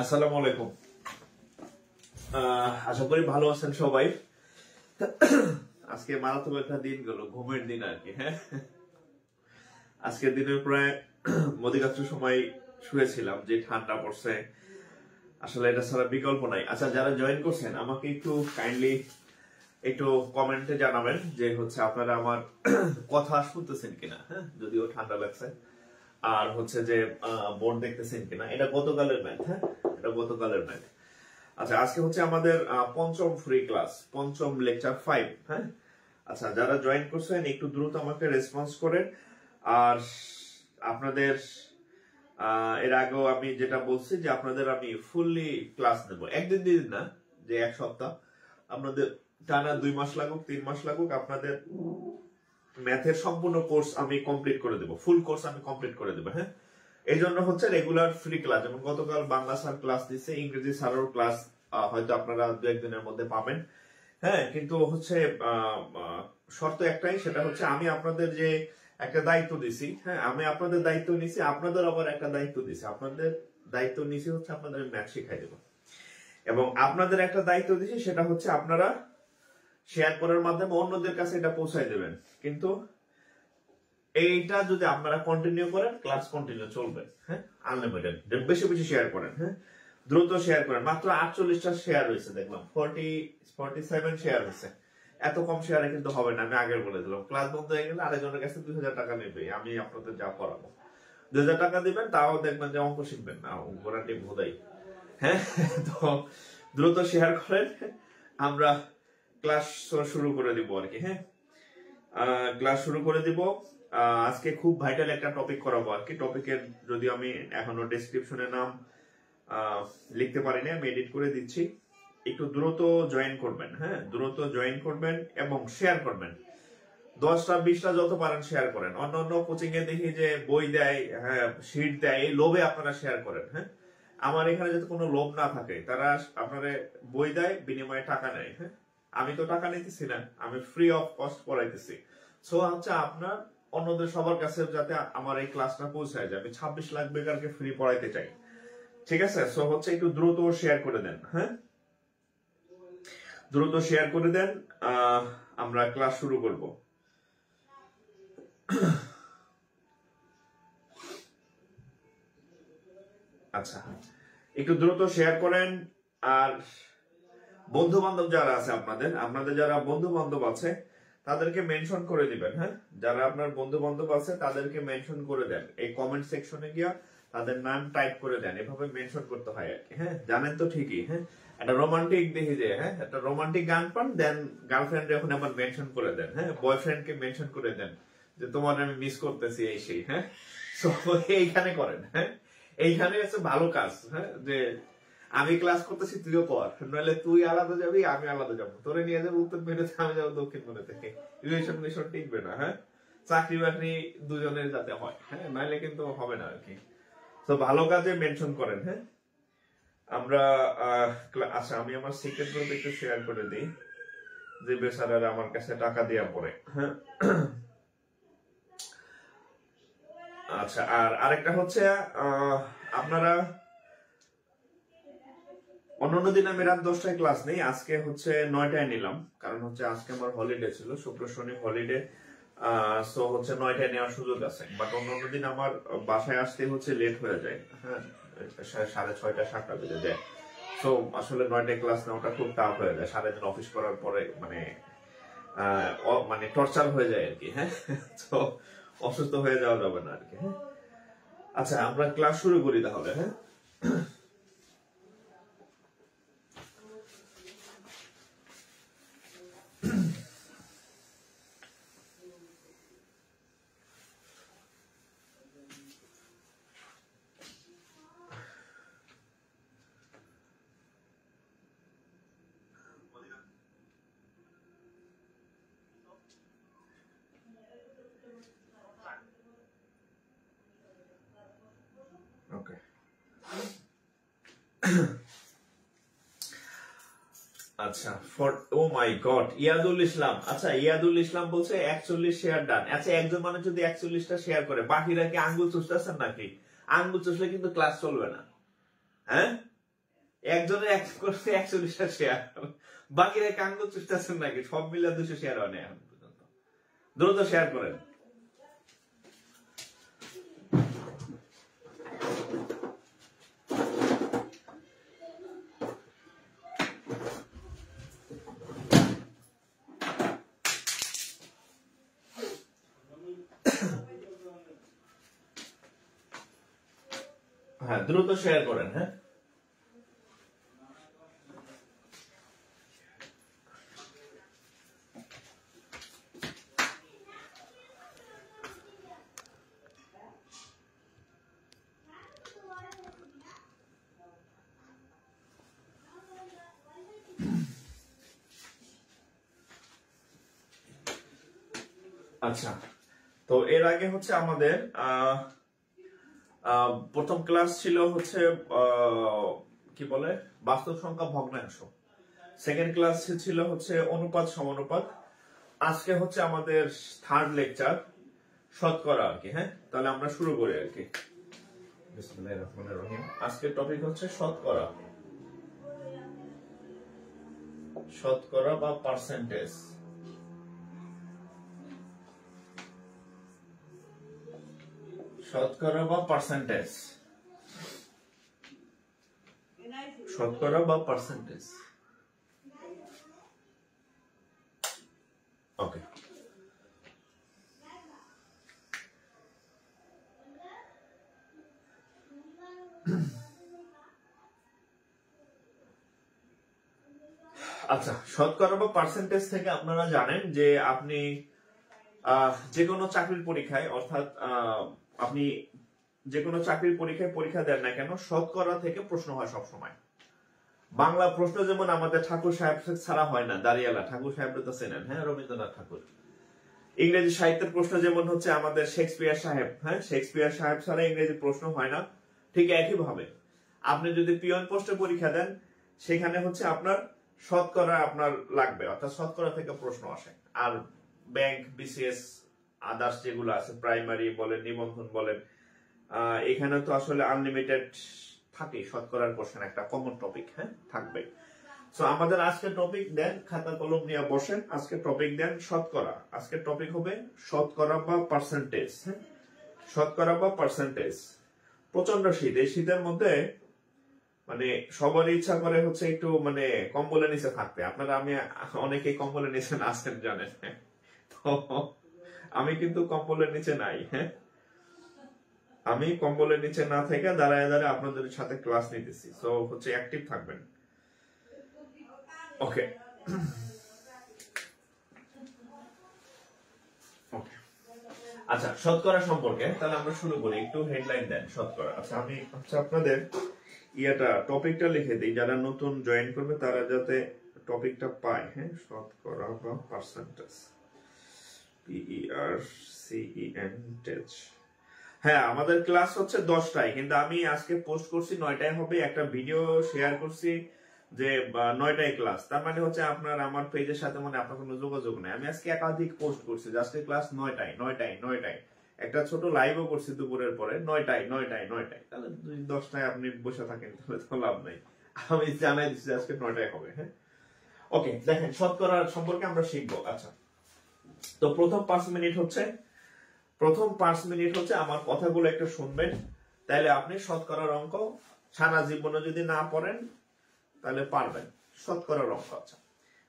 আসসালামু আলাইকুম। আশা করি ভালো আছেন সবাই। আজকে মারাত্মক একটা দিন গেল, ঘুমের দিন আর কি। হ্যাঁ, আজকের দিনের প্রায় অধিকাংশ সময় শুয়েছিলাম, যে ঠান্ডা পড়ছে, আসলে এটা ছাড়া বিকল্প নাই। আচ্ছা, যারা জয়েন করছেন আমাকে একটু কাইন্ডলি একটু কমেন্টে জানাবেন যে হচ্ছে আপনারা আমার কথা শুনতেছেন কিনা। হ্যাঁ, যদিও ঠান্ডা লাগছে। আর হচ্ছে যে বোর্ড দেখতেছেন কিনা। এটা গতকালের ম্যাথ। হ্যাঁ, এটা গতকালের ম্যাথ। আচ্ছা, আজকে হচ্ছে আমাদের পঞ্চম ফ্রি ক্লাস, পঞ্চম লেকচার 5। হ্যাঁ, আচ্ছা, যারা জয়েন করছেন একটু দ্রুত আমাকে রেসপন্স করেন। আর আপনাদের এর আগেও আমি যেটা বলছি যে আপনাদের আমি ফুললি ক্লাস নেব, একদিন দিন না, যে এক সপ্তাহ, আপনাদের টানা 2 মাস লাগুক 3 মাস লাগুক, আপনাদের ম্যাথের সম্পূর্ণ কোর্স আমি কমপ্লিট করে দেবো, ফুল কোর্স আমি কমপ্লিট করে দেবো। হ্যাঁ, এই জন্য হচ্ছে রেগুলার ফ্রি ক্লাস। যেমন গতকাল বাংলা স্যার ক্লাস দিচ্ছে, ইংরেজি স্যারের ক্লাস হয়তো আপনারা 2-1 দিনের মধ্যে পাবেন। হ্যাঁ, কিন্তু হচ্ছে শর্ত একটাই, সেটা হচ্ছে আমি আপনাদের যে একটা দায়িত্ব দিছি, হ্যাঁ, আমি আপনাদের দায়িত্ব নিছি, আপনাদের আবার একটা দায়িত্ব দিছি। আপনাদের দায়িত্ব নিছি হচ্ছে আপনাদের ম্যাথ শিখাই দেবো, এবং আপনাদের একটা দায়িত্ব দিছি, সেটা হচ্ছে আপনারা শেয়ার করার মাধ্যমে অন্যদের কাছে এটা পৌঁছায় দেবেন। কিন্তু এইটা যদি আপনারা কন্টিনিউ করেন, ক্লাস কন্টিনিউ চলবে। হ্যাঁ, আনলিমিটেড, বেশি বেশি শেয়ার করেন। হ্যাঁ, দ্রুত শেয়ার করেন। মাত্র 48টা শেয়ার হয়েছে, দেখলাম 47 শেয়ার হয়েছে। এত কম শেয়ারে কিন্তু হবে না, আমি আগের বলে দিলাম। ক্লাস বন্ধ হয়ে গেলে আরেকজনের কাছে 2000 টাকা নেবে, আমি আপনাদের যা করাবো। 2000 টাকা দিবেন, তাও দেখবেন যে অঙ্ক শিখবেন না, অঙ্করাটি ভোদাই। হ্যাঁ, তো দ্রুত শেয়ার করেন, আমরা ক্লাস শুরু করে দিব আর কি। হ্যাঁ, ক্লাস শুরু করে দিব। আজকে খুব ভাইটাল একটা টপিক করাবো আর কি। টপিকের যদি আমি এখনো ডেসক্রিপশনে নাম লিখতে পারিনি, আমি এডিট করে দিচ্ছি। একটু দ্রুত জয়েন করবেন। হ্যাঁ, দ্রুত জয়েন করবেন এবং শেয়ার করবেন। 10টা 20টা যত পারেন শেয়ার করেন। অন্যান্য কোচিং এ দেখি যে বই দেয়, হ্যাঁ, শিট দেয়, এই লোভে আপনারা শেয়ার করেন। হ্যাঁ, আমার এখানে যাতে কোনো লোভ না থাকে, তারা আপনারা বই দেয় বিনিময়ে টাকা নেয়। হ্যাঁ, আমি তো টাকা নিতেছি না, আমি ফ্রি অফ কস্ট পড়াইতেছি। সো হচ্ছে আপনার অন্যদের সবার কাছে যাতে আমার এই ক্লাসটা পৌঁছায় যায়, আমি 26 লাখ বেকারকে ফ্রি পড়াইতে চাই। ঠিক আছে, সো হচ্ছে একটু দ্রুত শেয়ার করে দেন। হ্যাঁ, দ্রুত শেয়ার করে দেন, আমরা ক্লাস শুরু করব। আচ্ছা, একটু দ্রুত শেয়ার করেন। আর বন্ধু বান্ধব যারা আছে আপনাদের যারা বন্ধু বান্ধব আছে তাদেরকে মেনশন করে দিবেন। হ্যাঁ, যারা আপনার বন্ধু বান্ধব আছে তাদেরকে মেনশন করে দেন, এই কমেন্ট সেকশনে গিয়া তাদের নাম টাইপ করে দেন, এভাবে মেনশন করতে হয় আর কি। হ্যাঁ, জানেন তো ঠিকই। হ্যাঁ, একটা রোমান্টিক দেখি যে, হ্যাঁ, একটা রোমান্টিক গান পান, দেন গার্লফ্রেন্ড এখন আবার মেনশন করে দেন। হ্যাঁ, বয়ফ্রেন্ডকে মেনশন করে দেন যে তোমার আমি মিস করতেছি এই সেই। হ্যাঁ, সো এইখানে করেন। হ্যাঁ, এইখানে হচ্ছে ভালো কাজ। হ্যাঁ, যে আমি ক্লাস করতেছি তুইও পর, নইলে তুই আলাদা যাবি আমি আলাদা যাবো, তোরে নিয়ে যাবো উত্তর মেরুতে, আমি যাবো দক্ষিণ মেরুতে, রিলেশন মিশন টিকবে না। হ্যাঁ, চাকরি বাকরি দুজনের যাতে হয়। হ্যাঁ, নাইলে কিন্তু হবে না আর কি। তো ভালো কাজে মেনশন করেন। হ্যাঁ, আমরা আচ্ছা, আমি আমার সিক্রেট গ্রুপ একটু শেয়ার করে দিই, যে বেচারারা আমার কাছে টাকা দেওয়া পড়ে। হ্যাঁ, আচ্ছা, আর আরেকটা হচ্ছে আপনারা অন্যান্য দিন আমি রাত 10টায় ক্লাস নেই, আজকে হচ্ছে 9টায় নিলাম, কারণ হচ্ছে আজকে আমার হলিডে ছিল, শুক্র শনি হলিডে। সো হচ্ছে 9টায় নেওয়ার সুযোগ আছে, বাট অন্যান্য দিন আমার বাসায় আসতে হচ্ছে লেট হয়ে যায়। হ্যাঁ, 6:30 7টা বেজে যায়। সো আসলে 9টায় ক্লাস নেওয়াটা খুব টাফ হয়ে যায়, সারাদিন অফিস করার পরে মানে টর্চার হয়ে যায় আর কি। হ্যাঁ, তো অসুস্থ হয়ে যাওয়া যাবে না আর কি। হ্যাঁ, আচ্ছা, আমরা ক্লাস শুরু করি তাহলে। হ্যাঁ, ওকে। আচ্ছা, ও মাই গড, ইয়াদুল ইসলাম। আচ্ছা, ইয়াদুল ইসলাম বলছে 41 শেয়ার ডান। আচ্ছা, একজন মানুষ যদি 41টা শেয়ার করে, বাকিরা কি আঙ্গুল চুষতেছেন নাকি? আঙ্গুল চুষলে কিন্তু ক্লাস চলবে না। হ্যাঁ, একজনের 41টা শেয়ার, বাকিরা কি আঙ্গুল চুষতেছেন নাকি? সব মিলে 200 শেয়ার হয় না এখন পর্যন্ত। দ্রুত শেয়ার করেন। হ্যাঁ, দ্রুত শেয়ার করেন। হ্যাঁ, আচ্ছা, তো এর আগে হচ্ছে আমাদের প্রথম ক্লাস ছিল হচ্ছে কি বলে বাস্তব সংখ্যা ভগ্নাংশ, সেকেন্ড ক্লাস ছিল হচ্ছে অনুপাত সমানুপাত, আজকে হচ্ছে আমাদের থার্ড লেকচার শতকরা আর কি। হ্যাঁ, তাহলে আমরা শুরু করি আর কি। বিসমিল্লাহির রহমানির রহিম। আজকের টপিক হচ্ছে শতকরা, শতকরা বা পার্সেন্টেজ। শতকরা বা পার্সেন্টেজ, শতকরা বা পার্সেন্টেজ। ওকে, আচ্ছা, শতকরা বা পার্সেন্টেজ থেকে আপনারা জানেন যে আপনি যে কোনো চাকরির পরীক্ষায়, অর্থাৎ আপনি যে কোনো চাকরির পরীক্ষায় পরীক্ষা দেন না কেন, শতকরা থেকে প্রশ্ন হয় সব সময়। বাংলা প্রশ্ন যেমন আমাদের ঠাকুর সাহেব ছাড়া হয় না, দাঁড়িয়ালা ঠাকুর সাহেব তো চেনেন, হ্যাঁ, রবীন্দ্রনাথ ঠাকুর। ইংরেজি সাহিত্যের প্রশ্ন যেমন হচ্ছে আমাদের শেক্সপিয়ার সাহেব, হ্যাঁ, শেক্সপিয়ার সাহেব ছাড়া ইংরেজি প্রশ্ন হয় না, ঠিক একই ভাবে আপনি যদি পিয়ন পোস্টে পরীক্ষা দেন সেখানে হচ্ছে আপনার শতকরা আপনার লাগবে, অর্থাৎ শতকরা থেকে প্রশ্ন আসে। আর ব্যাংক, বিসিএস, আদার্স যেগুলো আছে, প্রাইমারি বলেন, নিবন্ধন বলেন, এখানে তো আসলে আনলিমিটেড থাকে শতকরার কোশ্চেন, একটা কমন টপিক হ্যাঁ থাকবে। সো আমাদের আজকে টপিক দেন, খাতা কলম নিয়ে বসেন, আজকে টপিক দেন শতকরা। আজকে টপিক হবে শতকরা বা পার্সেন্টেজ। হ্যাঁ, শতকরা বা পার্সেন্টেজ। প্রচন্ড শীত, এই শীতের মধ্যে মানে সবারই ইচ্ছা করে হচ্ছে একটু মানে কম্বলের নিচে থাকতে। আপনারা আমি অনেকে কম্বলের নিচে আছেন জানেন, তো আমি কিন্তু কম্বলের নিচে নাই। হ্যাঁ, আমি কম্বলের নিচে না থেকে দাঁড়ায় দাঁড়ায় আপনাদের সাথে ক্লাস নিতেছি। সো হচ্ছে অ্যাক্টিভ থাকবেন। ওকে, আচ্ছা শতকরা সম্পর্কে তাহলে আমরা শুরু করি। একটু হেডলাইন দেন শতকরা। আচ্ছা আমি হচ্ছে আপনাদের টপিকটা লিখে দিই, যারা নতুন জয়েন করবে তারা যাতে টপিকটা পায়। হ্যাঁ, শতকরা বা পার্সেন্টেজ, PERCENTEJ। হ্যাঁ, আমাদের ক্লাস হচ্ছে 10টায়, কিন্তু আমি আজকে পোস্ট করছি 9টায় হবে। একটা ভিডিও শেয়ার করছি যে 9টায় ক্লাস, তার মানে হচ্ছে আপনার আমার পেজের সাথে মানে আপনার কোনো যোগাযোগ নেই। আমি আজকে একাধিক পোস্ট করছি যে আজকে ক্লাস 9টায়। একটা ছোট লাইভও করছি দুপুরের পরে 9টায়। তাহলে 10টায় আপনি বসে থাকেন তাহলে তো লাভ নাই। আমি জানাই দিচ্ছি আজকে 9টায় হবে। হ্যাঁ, ওকে, দেখেন শতকরা সম্পর্কে আমরা শিখবো। আচ্ছা, তো প্রথম 5 মিনিট হচ্ছে আমার কথাগুলো একটু শুনবেন, তাহলে আপনি শতকরার অঙ্ক সারা জীবনে যদি না পড়েন তাহলে পারবেন শতকরার অঙ্ক। আচ্ছা,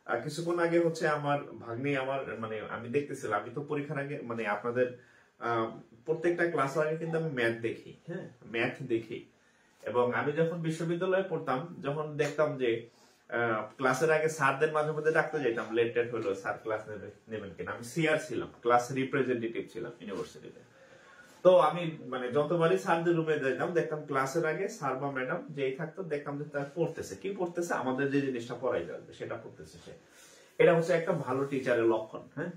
আর কিছুক্ষণ আগে হচ্ছে আমার ভাগ্নি আমার মানে আমি দেখতেছিলাম, আমি তো পরীক্ষার আগে মানে আপনাদের প্রত্যেকটা ক্লাস আগে কিন্তু আমি ম্যাথ দেখি। হ্যাঁ, ম্যাথ দেখি। এবং আমি যখন বিশ্ববিদ্যালয়ে পড়তাম, যখন দেখতাম যে ক্লাসের আগে স্যারদের মাঝে মধ্যে ডাকতে যেতাম, লেট টেট হলো স্যার ক্লাস নেবেন কিনা। আমি সিআর ছিলাম, ক্লাস রিপ্রেজেন্টেটিভ ছিলাম ইউনিভার্সিটিতে। তো আমি মানে যতবারই স্যারদের রুমে যেতাম দেখতাম ক্লাসের আগে স্যার বা ম্যাডাম যেই থাকতো দেখতাম যে তারা পড়তেছে। কি পড়তেছে? আমাদের যে জিনিসটা পড়াই যাবে সেটা পড়তেছে সে। এটা হচ্ছে একটা ভালো টিচারের লক্ষণ। হ্যাঁ,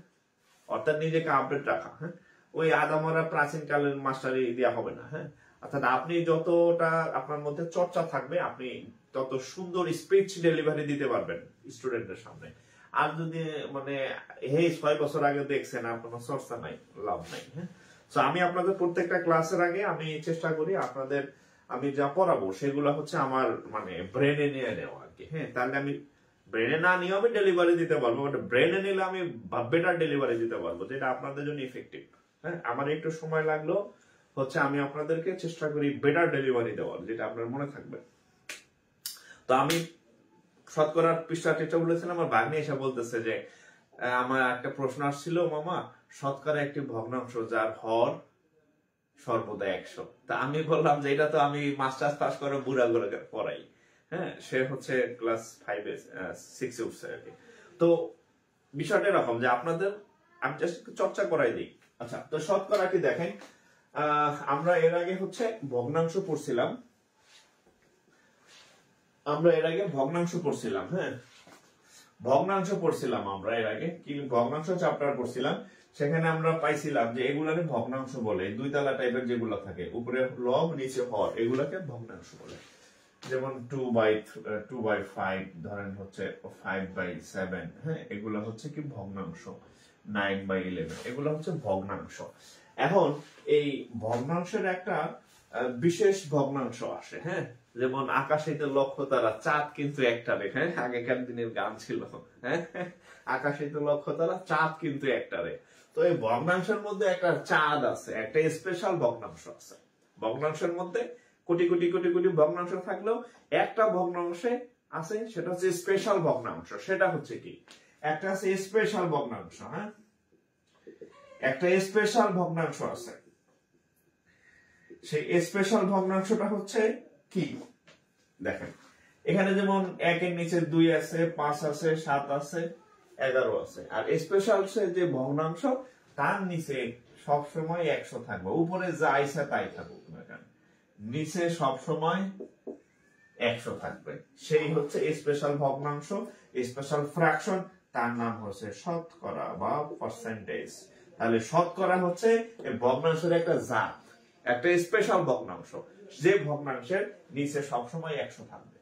অর্থাৎ নিজেকে আপডেট রাখা। হ্যাঁ, ওই আদামরা প্রাচীন কালের মাস্টারি দেওয়া হবে না। হ্যাঁ, অর্থাৎ আপনি যতটা আপনার মধ্যে চর্চা থাকবে আপনি তত সুন্দর স্পিচ ডেলিভারি দিতে পারবেন স্টুডেন্টের সামনে। আর যদি মানে 6 বছর আগে দেখছেন আর কোনো চর্চা নাই, লাভ নাই। হ্যাঁ, তো আমি আপনাদের প্রত্যেকটা ক্লাসের আগে আমি চেষ্টা করি আপনাদের আমি যা পড়াবো সেগুলো হচ্ছে আমার মানে ব্রেনে নিয়ে নেওয়া আর কি। হ্যাঁ, তাহলে আমি ব্রেনে না নিয়ে আমি ডেলিভারি দিতে পারবো, বাট ব্রেনে নিলে আমি বেটার ডেলিভারি দিতে পারবো, যেটা আপনাদের জন্য ইফেক্টিভ। হ্যাঁ, আমার একটু সময় লাগলো হচ্ছে আমি আপনাদেরকে চেষ্টা করি বেটার ডেলিভারি দেওয়ার, যেটা আপনার মনে থাকবে। তো আমি শতকরার পৃষ্ঠা বলেছিলাম, আমার ভাগ্নি এসে বলতেছে যে আমার একটা প্রশ্ন আসছিল, মামা শতকরা একটি ভগ্নাংশ যার হর সর্বদা 100। তা আমি বললাম যে এটা তো আমি মাস্টার্স পাস করে বুড়া করে পড়াই। হ্যাঁ, সে হচ্ছে ক্লাস 6 উঠছে আর কি। তো বিষয়টা এরকম যে আপনাদের আমি জাস্ট একটু চর্চা করাই দিই। আচ্ছা, তো শতকরা কি দেখেন, আমরা এর আগে হচ্ছে ভগ্নাংশ পড়ছিলাম। হ্যাঁ, ভগ্নাংশ পড়ছিলাম আমরা এর আগে, কি ভগ্নাংশ চ্যাপ্টার পড়ছিলাম। সেখানে আমরা পাইছিলাম যে এগুলাকে ভগ্নাংশ বলে, 2 তালা টাইপের যেগুলো থাকে, উপরে লব নিচে হর, এগুলাকে ভগ্নাংশ বলে। যেমন 2/5 ধরেন হচ্ছে 5/7। হ্যাঁ, এগুলো হচ্ছে কি ভগ্নাংশ। 9/11 এগুলো হচ্ছে ভগ্নাংশ। এখন এই ভগ্নাংশের একটা বিশেষ ভগ্নাংশ আসে। হ্যাঁ, যেমন আকাশে লক্ষ্য তারা, চাঁদ কিন্তু একটা রে। হ্যাঁ, আগেকার দিনের গান ছিল। হ্যাঁ, আকাশে লক্ষ্য তারা, চাঁদ কিন্তু একটা রে। তো এই ভগ্নাংশের মধ্যে একটা চাঁদ আছে, একটা স্পেশাল ভগ্নাংশ আছে। ভগ্নাংশের মধ্যে কোটি কোটি কোটি কোটি ভগ্নাংশ থাকলেও একটা ভগ্নাংশে আছে, সেটা হচ্ছে স্পেশাল ভগ্নাংশ। সেটা হচ্ছে কি, একটা আছে স্পেশাল ভগ্নাংশ। হ্যাঁ, একটা স্পেশাল ভগ্নাংশ আছে। সেই স্পেশাল ভগ্নাংশটা হচ্ছে কি দেখেন, এখানে যেমন 1 এর নিচে 2 আছে, 5 আছে, 7 আছে, 11 আছে। আর স্পেশাল যে ভগ্নাংশ তার নিচে সবসময় 100 থাকবে, উপরে যা ইচ্ছা তাই থাকুক না কেন, নিচে সবসময় 100 থাকবে। সেই হচ্ছে স্পেশাল ভগ্নাংশ, স্পেশাল ফ্র্যাকশন, তার নাম হচ্ছে শতকরা বা পার্সেন্টেজ। তাহলে শতকরা হচ্ছে এই ভগ্নাংশের একটা জাত, একটা স্পেশাল ভগ্নাংশ। যে ভগ্নাংশের নিচে সবসময় 100 থাকবে।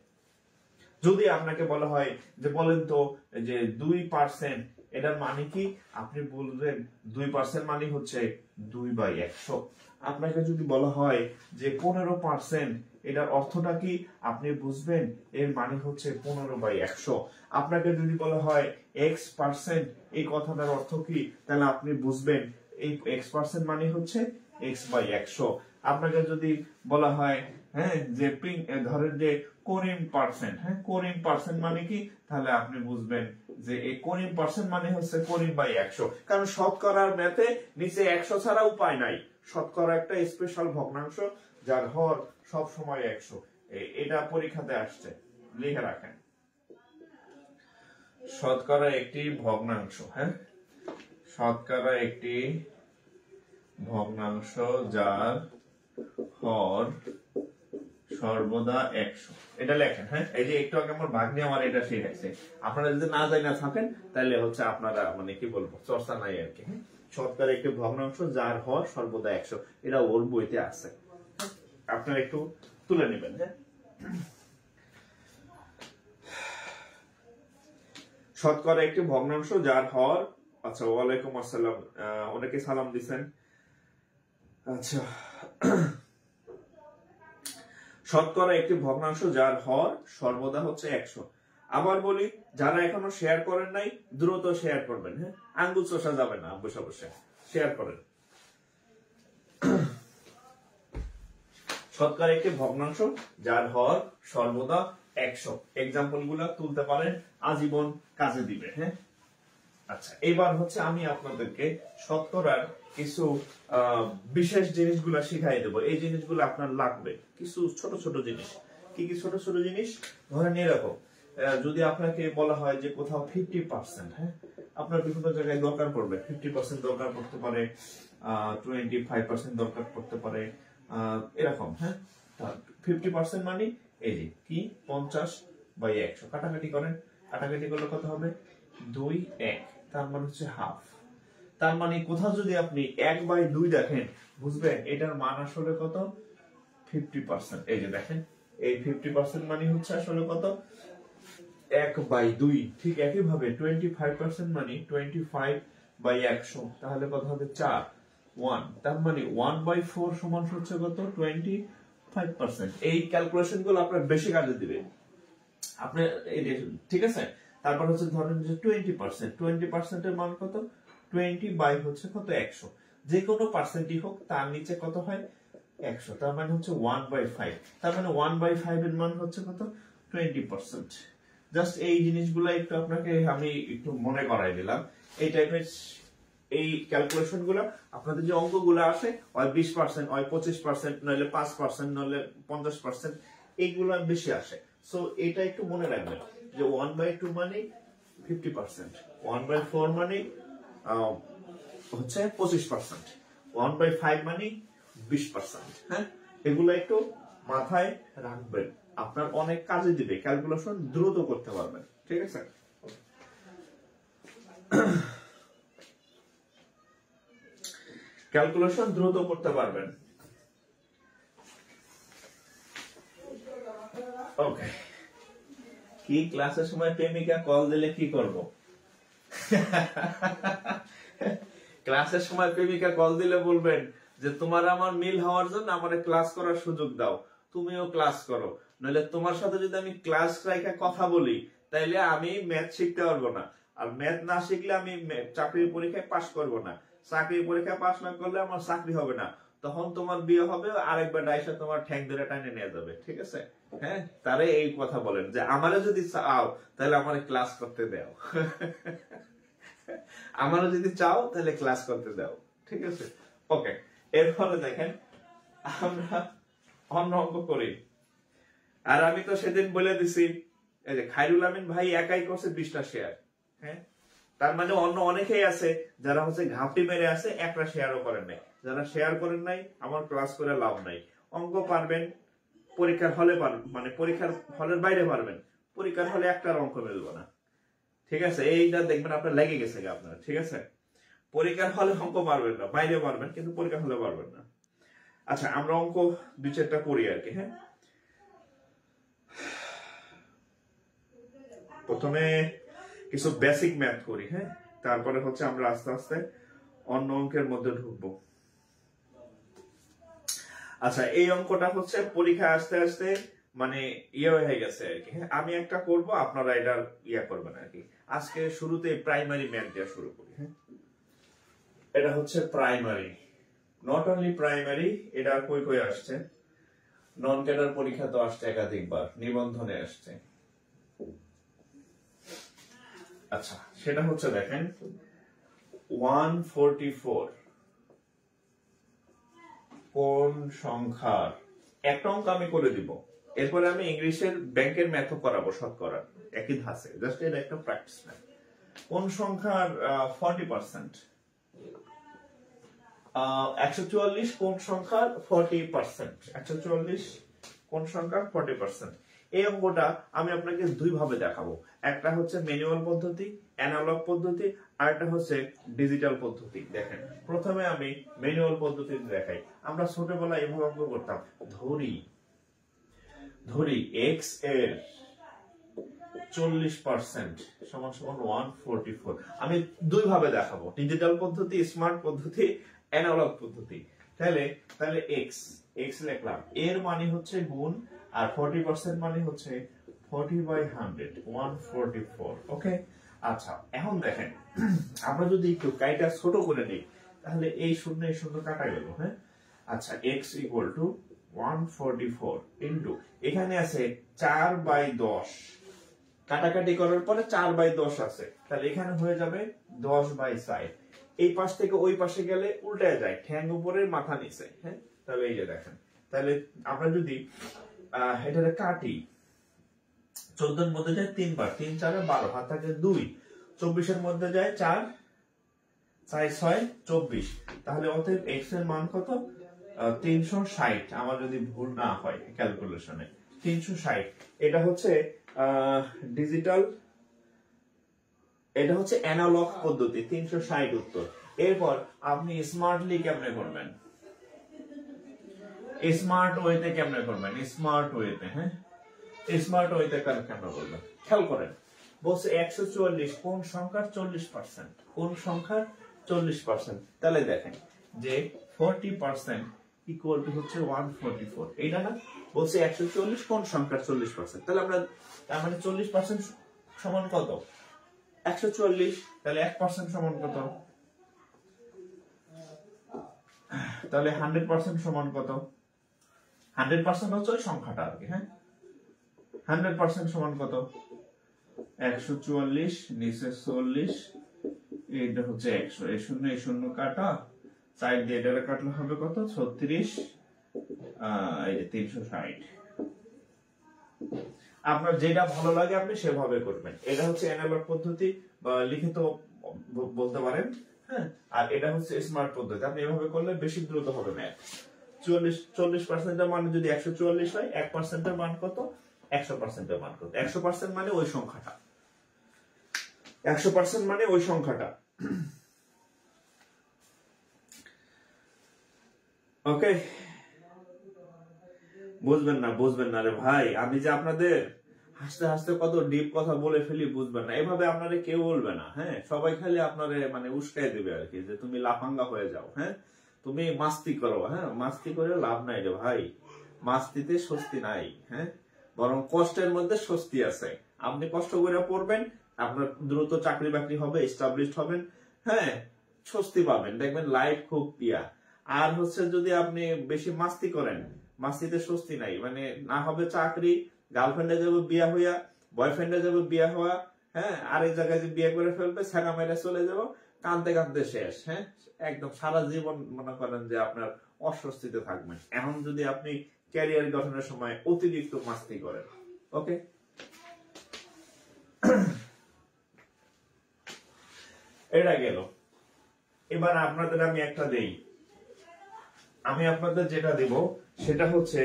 যদি আপনাকে বলা হয় যে বলেন তো যে 2% এটার মানে কি, আপনি বলবেন 2% মানে হচ্ছে 2/100। আপনাকে যদি বলা হয় যে 15% এটার অর্থটা কি, আপনি বুঝবেন এর মানে হচ্ছে 15/100। আপনাকে যদি বলা হয় x% এই কথাটার অর্থ কি, তাহলে আপনি বুঝবেন এই x% মানে হচ্ছে x/100। আপনাকে যদি বলা হয় হ্যাঁ যে ধরেন যে করিম পার্সেন্ট, হ্যাঁ করিম পার্সেন্ট মানে কি, তাহলে আপনি বুঝবেন যে এই করিম পার্সেন্ট মানে হচ্ছে করিম/100। কারণ শতকরার ম্যাথে নিচে 100 ছাড়া উপায় নাই। শতকরা একটা স্পেশাল ভগ্নাংশ যার হর সব সময় 100। এটা পরীক্ষাতে আসছে, লিখে রাখেন। শতকরা একটি ভগ্নাংশ, হ্যাঁ শতকরা একটি ভগ্নাংশ যার হর সর্বদা 100। এটা লেখেন, হ্যাঁ এই যে একটু আগে আমার ভাগ্নে আমার এটা শিখাইছে। আপনারা যদি না জানা থাকেন তাহলে হচ্ছে আপনারা মানে কি বলবো চর্চা নাই আর কি। শতকরা একটি ভগ্নাংশ যার হর সর্বদা 100, এটা ওর বইতে আছে, আপনারা একটু তুলে নেবেন। হ্যাঁ শতকরা একটি ভগ্নাংশ যার হর, আচ্ছা ওয়ালাইকুম আসসালাম, অনেকে সালাম দিছেন। আচ্ছা শতকরা একটি ভগ্নাংশ যার হর সর্বদা হচ্ছে 100। আবার বলি, যারা এখনো শেয়ার করেন নাই দ্রুত শেয়ার করবেন। হ্যাঁ আঙ্গুল চষা যাবে না, বসে বসে শেয়ার করেন। শতকরা একটি ভগ্নাংশ যার হর সর্বদা 100। এক্সাম্পল গুলা তুলতে পারেন, আজীবন কাজে দিবে। হ্যাঁ আচ্ছা এবার হচ্ছে আমি আপনাদেরকে শতকরার কিছু বিশেষ জিনিসগুলা শিখাই দেবো। এই জিনিসগুলো আপনার লাগবে, কিছু ছোট ছোট জিনিস। কি কি ছোট ছোট জিনিস? ধরেন এরকম, যদি আপনাকে বলা হয় যে কোথাও 50%, হ্যাঁ আপনার বিভিন্ন জায়গায় দরকার পড়বে। 50% দরকার পড়তে পারে, 25% দরকার পড়তে পারে, এরকম। হ্যাঁ 50% মানে এই যে কি 50/100। কাটাকাটি করেন, কাটাকাটি করলে কত হবে? 2/1, তার মানে হচ্ছে হাফ। তার মানে কোথাও যদি আপনি 1/2 দেখেন, বুঝবেন এটার মান আসলে কত? 50%। এই যে দেখেন এই 50% মানে হচ্ছে আসলে কত? 1/2। ঠিক একই ভাবে 25% মানে 25/100, তাহলে কত হবে? 4, 1। তার মানে 1/4 সমান হচ্ছে কত? 25%। এই ক্যালকুলেশন গুলো আপনার বেশি কাজে দিবে আপনি, ঠিক আছে। তারপর হচ্ছে ধরেন যে 20% এর মান কত? 20 হচ্ছে কত? 100। যে কোনো পার্সেন্টই হোক তার নিচে কত হয়? 100। তার মানে হচ্ছে 1/5। তার মানে 1/5 এর মান হচ্ছে কত? 20%। জাস্ট এই জিনিসগুলো একটু আপনাকে আমি একটু মনে করাই দিলাম। এই টাইপের এই ক্যালকুলেশন গুলো আপনাদের যে অঙ্কগুলো আসে, হয় 20%, হয় 25%, নইলে 5%, নইলে 50%, এইগুলো বেশি আসে। সো এটা একটু মনে রাখবেন যে 1/2 মানে 50%, 1/4 মানে হচ্ছে 25%, 1/5 মানে 20%। হ্যাঁ এগুলো একটু মাথায় রাখবেন, আপনার অনেক কাজে দিবে, ক্যালকুলেশন দ্রুত করতে পারবেন। ঠিক আছে, ক্যালকুলেশন দ্রুত করতে পারবেন। ওকে, কি ক্লাসের সময় প্রেমিকা কল দিলে কি করব? ক্লাসের সময় প্রেমিকা কল দিলে বলবেন যে তোমার আমার মিল হওয়ার জন্য আমারে ক্লাস করার সুযোগ দাও, তুমিও ক্লাস করো, নইলে তোমার সাথে যদি আমি ক্লাস রাইখা কথা বলি তাইলে আমি ম্যাথ শিখতে পারবো না, আর ম্যাথ না শিখলে আমি চাকরির পরীক্ষায় পাশ করবো না, চাকরির পরীক্ষায় পাশ না করলে আমার চাকরি হবে না, তখন তোমার বিয়ে হবে, আরেকবার ডাইসা তোমার ঠ্যাং ধরে টাইনে নিয়ে যাবে। ঠিক আছে, হ্যাঁ তারে এই কথা বলেন যে আমারে যদি চাও তাহলে আমারে ক্লাস করতে দাও, আমারও যদি চাও তাহলে ক্লাস করতে দাও। ঠিক আছে, ওকে। এরপরে দেখেন আমরা অন্য অঙ্ক করি, আর আমি তো সেদিন বলে দিছি এই যে খায়রুল আমিন ভাই একাই করছে 20টা শেয়ার। হ্যাঁ তার মানে অন্য অনেকেই আছে যারা হচ্ছে ঘাপটি মেরে আছে, একটা শেয়ারও করেন নাই। যারা শেয়ার করেন নাই আমার ক্লাস করে লাভ নাই। অঙ্ক পারবেন, পরীক্ষার হলে পারবেন, মানে পরীক্ষার হলের বাইরে পারবেন, পরীক্ষার হলে একটার অঙ্ক মিলবো না। ঠিক আছে, এইটা দেখবেন আপনার লেগে গেছে আপনার। ঠিক আছে, পরীক্ষার হলে অঙ্ক পারবেন না, বাইরে পারবেন কিন্তু পরীক্ষার হলে পারবেন না। আচ্ছা আমরা অঙ্ক 2-4টা করি আর কি। হ্যাঁ, প্রথমে কিছু বেসিক ম্যাথ করি। হ্যাঁ, তারপরে হচ্ছে আমরা আস্তে আস্তে অন্য অঙ্কের মধ্যে ঢুকবো। আচ্ছা এই অঙ্কটা হচ্ছে পরীক্ষা আসতে আসতে মানে ইয়ে হয়ে গেছে আর কি। হ্যাঁ, আমি একটা করব, আপনারা এটা ইয়া করবেন আর কি। আজকে শুরুতে প্রাইমারি ম্যাথ দিয়ে শুরু করি। হ্যাঁ, এটা হচ্ছে প্রাইমারি, নট অনলি প্রাইমারি, এটা কই কই আসছে, নন ক্যাডার পরীক্ষা তো আসছে একাধিকবার, নিবন্ধনে আসছে। আচ্ছা সেটা হচ্ছে দেখেন 144 কোন সংখ্যার, একটা অঙ্ক আমি করে দিব, এরপরে আমি ইংলিশের ব্যাংকের ম্যাথও করাবো শতকরা একই ধাঁচে, জাস্ট এটা একটা প্র্যাকটিস ম্যাথ। কোন সংখ্যার 40%, 144 কোন সংখ্যার 40%, 144 কোন সংখ্যার 40%। এই অঙ্কটা আমি আপনাকে দুই ভাবে দেখাবো, একটা হচ্ছে ম্যানুয়াল পদ্ধতি, অ্যানালগ পদ্ধতি, আর একটা হচ্ছে ডিজিটাল পদ্ধতি। দেখেন প্রথমে আমি ম্যানুয়াল পদ্ধতিতে দেখাই। আমরা ছোটবেলায় এভাবে অঙ্ক করতাম, ধরি x এর 40% সমান সমান 144। আমি দুই ভাবে দেখাবো, ডিজিটাল পদ্ধতি, স্মার্ট পদ্ধতি, অ্যানালগ পদ্ধতি। তাহলে x লিখলাম, এর মানে হচ্ছে গুণ, আর 40% মানে হচ্ছে 40/100, 144। ওকে, আচ্ছা এখন দেখেন আমরা যদি একটু কাইটা ছোট করে নিই তাহলে এই শূন্য এই শূন্য কাটা গেল। হ্যাঁ, আচ্ছা x ইকুয়াল টু 144 ইনটু এখানে আছে 4/10, কাটাকাটি করার পরে 4/10 আছে, তাহলে এখানে হয়ে যাবে 10/4। এই পাশ থেকে ওই পাশে গেলে উল্টায় যায়, ঠ্যাং উপরে মাথা নিচে। হ্যাঁ, তাহলে এই যে দেখেন, তাহলে আমরা যদি এটারে কাটি, 14 এর মধ্যে যায় 3 বার, 3 4 12, হাত থাকে 2, 24 এর মধ্যে যায় 4, 4 6 24। তাহলে অতএব x এর মান কত, 360, আমার যদি ভুল না হয় ক্যালকুলেশনে 360। এটা হচ্ছে ডিজিটাল, এটা হচ্ছে অ্যানালগ পদ্ধতি, 360 উত্তর। এরপর আপনি স্মার্টলি কেমনে করবেন, স্মার্ট ওয়েতে কেমনে করবেন, স্মার্ট ওয়েতে। হ্যাঁ, স্মার্ট ওয়েতে কেমনে করবেন, খেয়াল করেন। বলছে 144 কোন সংখ্যার 40%, কোন সংখ্যার 40%। তাহলে দেখেন যে 40% ইকুয়াল টু হচ্ছে 144, এইটা না, বলছে 144 কোন সংখ্যার 40%। তাহলে আমরা তার মানে 40% সমান কত, 144। তাহলে 1% সমান কত, তাহলে 100% সমান কত, 100% হচ্ছে ওই সংখ্যাটা আর কি। হ্যাঁ, 100% সমান কত, 144 নিচে 40, এইটা হচ্ছে 100, এই শূন্য এই শূন্য কাটা, সাইড দিয়ে এটা কাটলে হবে কত, 36, এই যে 360। আপনার যেটা ভালো লাগে আপনি সেভাবে করবেন। এটা হচ্ছে অ্যানালগ পদ্ধতি বা লিখিত বলতে পারেন। হ্যাঁ, আর এটা হচ্ছে স্মার্ট পদ্ধতি, আপনি এভাবে করলে বেশি দ্রুত হবে ম্যাথ। 40% এর মান যদি 144 হয়, 1% এর মান কত, 100% এর মান কত। 100% মানে ওই সংখ্যাটা, 100% মানে ওই সংখ্যাটা। ওকে, বুঝবেন না রে ভাই, আমি যে আপনাদের হাসতে হাসতে কত ডিপ কথা বলে ফেলি বুঝবেন না, এভাবে আপনারে কেউ বলবে না। হ্যাঁ, সবাই খালি আপনারে মানে উস্কাই দেবে আর কি, যে তুমি লাফাঙ্গা হয়ে যাও। হ্যাঁ, তুমি মাস্তি করো। হ্যাঁ, মাস্তি করে লাভ নাই রে ভাই, মাস্তিতে স্বস্তি নাই। হ্যাঁ, বরং কষ্টের মধ্যে স্বস্তি আছে। আপনি কষ্ট করে পড়বেন, আপনার দ্রুত চাকরি বাকরি হবে, এস্টাবলিশড হবেন। হ্যাঁ, স্বস্তি পাবেন, দেখবেন লাইফ খুব পিয়া। আর হচ্ছে যদি আপনি বেশি মাস্তি করেন, মাস্তিতে স্বস্তি নাই, মানে না হবে চাকরি, গার্লফ্রেন্ডে যাবে বিয়া হইয়া, বয়ফ্রেন্ডে যাবে বিয়া হওয়া। হ্যাঁ, আরেক জায়গায় যে বিয়ে করে ফেলবে, ছেঁকা মেরে চলে যাবো, কাঁদতে কাঁদতে শেষ। হ্যাঁ, একদম সারা জীবন মনে করেন যে আপনার অস্বস্তিতে থাকবেন, এখন যদি আপনি ক্যারিয়ার গঠনের সময় অতিরিক্ত মাস্তি করেন। ওকে, এটা গেল। এবার আপনাদের আমি একটা দেই, আমি আপনাদের যেটা দিব সেটা হচ্ছে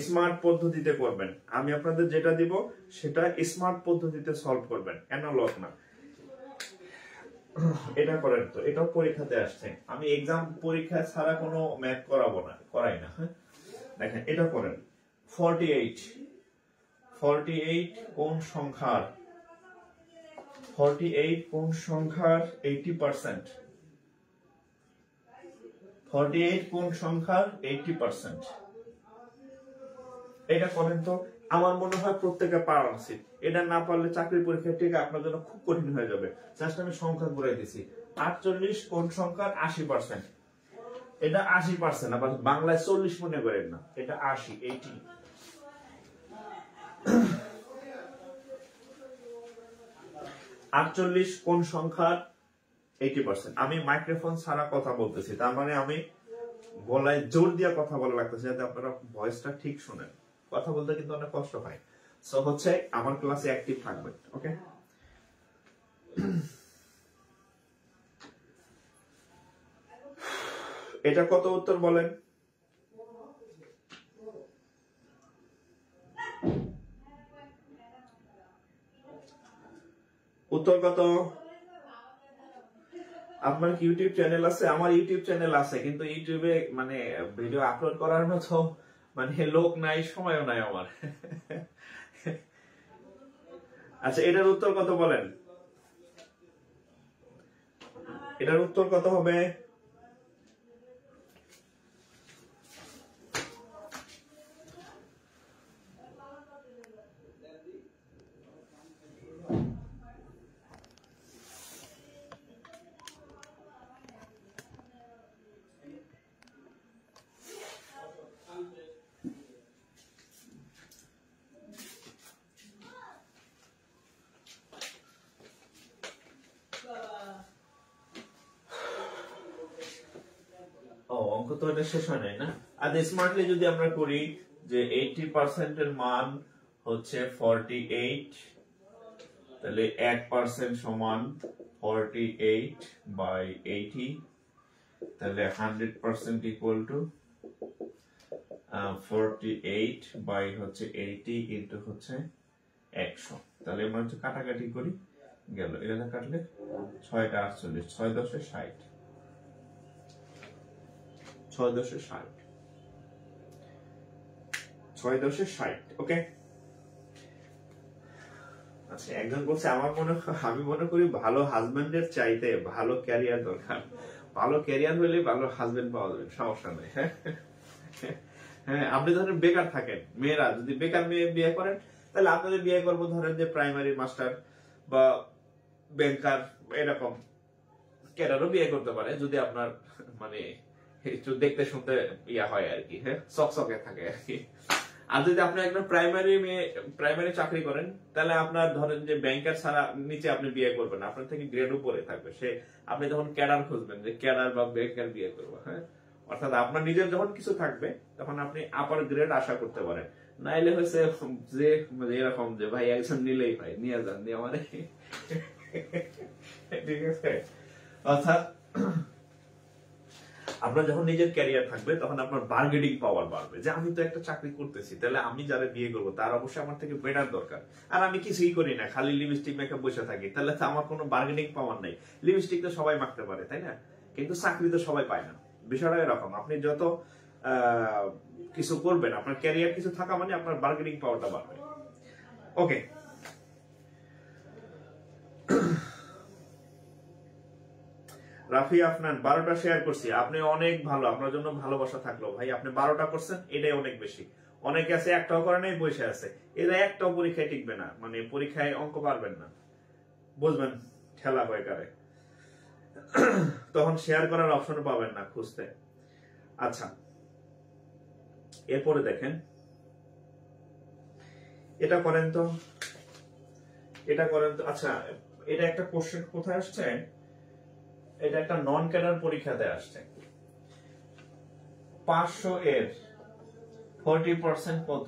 স্মার্ট পদ্ধতিতে করবেন। আমি আপনাদের যেটা দিব সেটা স্মার্ট পদ্ধতিতে সলভ করবেন, অ্যানালগ না। এটা করেন তো, এটাও পরীক্ষাতে আসছে। আমি এক্সাম পরীক্ষা ছাড়া কোনো ম্যাথ করাই না। হ্যাঁ, দেখেন এটা করেন। 48 কোন সংখ্যার 80%? 48 কোন সংখ্যার 80%? এটা করেন তো। আমার মনে হয় প্রত্যেকে পারা উচিত। এটা না পারলে চাকরির পরীক্ষা ঠিক আপনার জন্য খুব কঠিন হয়ে যাবে। জাস্ট আমি সংখ্যা করে দিছি। 48 কোন সংখ্যার 80%? এটা 80%, আবার বাংলায় 40 মনে করেন না, এটা 80। 48 কোন সংখ্যার 80%? আমি মাইক্রোফোন ছাড়া কথা বলতেছি, তার মানে আমি গলায় জোর দিয়ে কথা বলা লাগতেছে যাতে আপনারা ভয়েসটা ঠিক শুনেন। কথা বলতে কিন্তু অনেক কষ্ট হয়। সো হচ্ছে আমার ক্লাসে অ্যাক্টিভ থাকবেন, ওকে? এটা কত উত্তর বলেন? উত্তর কত? আপনার কি ইউটিউব চ্যানেল আছে? আমার ইউটিউব চ্যানেল আছে, কিন্তু ইউটিউবে মানে ভিডিও আপলোড করার মতো মানে লোক নাই, সময়ও নাই আমার। আচ্ছা, এটার উত্তর কত বলেন? এটার উত্তর কত হবে? অঙ্ক তো এটা শেষ হয় নাই না। আর স্মার্টলি যদি আমরা করি যে 80% এর মান হচ্ছে 48, তাহলে 1% সমান 48/80, তাহলে 100% ইকুয়াল টু 48 বাই হচ্ছে 80 ইন্টু হচ্ছে 100। তাহলে আমরা হচ্ছে কাটাকাটি করি, গেল এটা কাটলে 6টা 48, 6 10 60, 6 10 60, 6 10 60, ওকে? আচ্ছা, একজন বলছে আমি মনে করি ভালো হাজবেন্ডের চাইতে ভালো ক্যারিয়ার দরকার। ভালো ক্যারিয়ার হলে ভালো হাজবেন্ড পাওয়া যাবে, সমস্যা নেই। হ্যাঁ, আপনি ধরেন বেকার থাকেন, মেয়েরা যদি বেকার মেয়ে বিয়ে করেন, তাহলে আপনাদের বিয়ে করবো ধরেন যে প্রাইমারি মাস্টার বা ব্যাংকার, এরকম ক্যাডারও বিয়ে করতে পারে, যদি আপনার মানে একটু দেখতে শুনতে ইয়া হয় আর কি, হ্যাঁ, চকচকে থাকে আর কি। আর যদি আপনি একদম প্রাইমারি চাকরি করেন, তাহলে আপনার ধরেন যে ব্যাংকার ছাড়া নিচে আপনি বিয়ে করবেন, আপনার থেকে গ্রেড উপরে থাকবে সে। আপনি যখন ক্যাডার খুঁজবেন যে ক্যাডার বা ব্যাংকার বিয়ে করবো, হ্যাঁ, অর্থাৎ আপনার নিজের যখন কিছু থাকবে তখন আপনি আপার গ্রেড আশা করতে পারেন। নাইলে হয়েছে যে এরকম যে ভাই একজন নিলেই হয়, নিয়ে যান, নিয়ে মানে ঠিক আছে। অর্থাৎ আপনার যখন নিজের ক্যারিয়ার থাকবে তখন আপনার বার্গেনিং পাওয়ার বাড়বে, যে আমি তো একটা চাকরি করতেছি, তাহলে আমি যারা বিয়ে করবো তার অবশ্যই আমার থেকে বেটার দরকার। আর আমি কিছুই করি না, খালি লিপস্টিক মেকআপ বসে থাকি, তাহলে তো আমার কোনো বার্গেনিং পাওয়ার নাই। লিপস্টিক তো সবাই মাখতে পারে, তাই না? কিন্তু চাকরি তো সবাই পায় না। বিষয়টা এরকম, আপনি যত কিছু করবেন, আপনার ক্যারিয়ার কিছু থাকা মানে আপনার বার্গেনিং পাওয়ারটা বাড়বে, ওকে? রাফি আফনান 12টা শেয়ার করছি, আপনি অনেক ভালো, আপনার জন্য ভালোবাসা থাকলো ভাই। আপনি 12টা করছেন, এটাই অনেক বেশি। অনেকে আছে একটাও করে নাই, বসে আছে, এরা একটাও পরীক্ষায় টিকবে না, মানে পরীক্ষায় অঙ্ক পারবেন না, বুঝবেন? ঠেলা হয়ে গেলে তখন শেয়ার করার অপশন পাবেন না খুঁজতে। আচ্ছা, এরপরে দেখেন, এটা করেন তো। আচ্ছা, এটা একটা কোশ্চেন কোথায় আসছে? এটা একটা নন ক্যাডার পরীক্ষাতে আসছে। 500 এর 40% কত?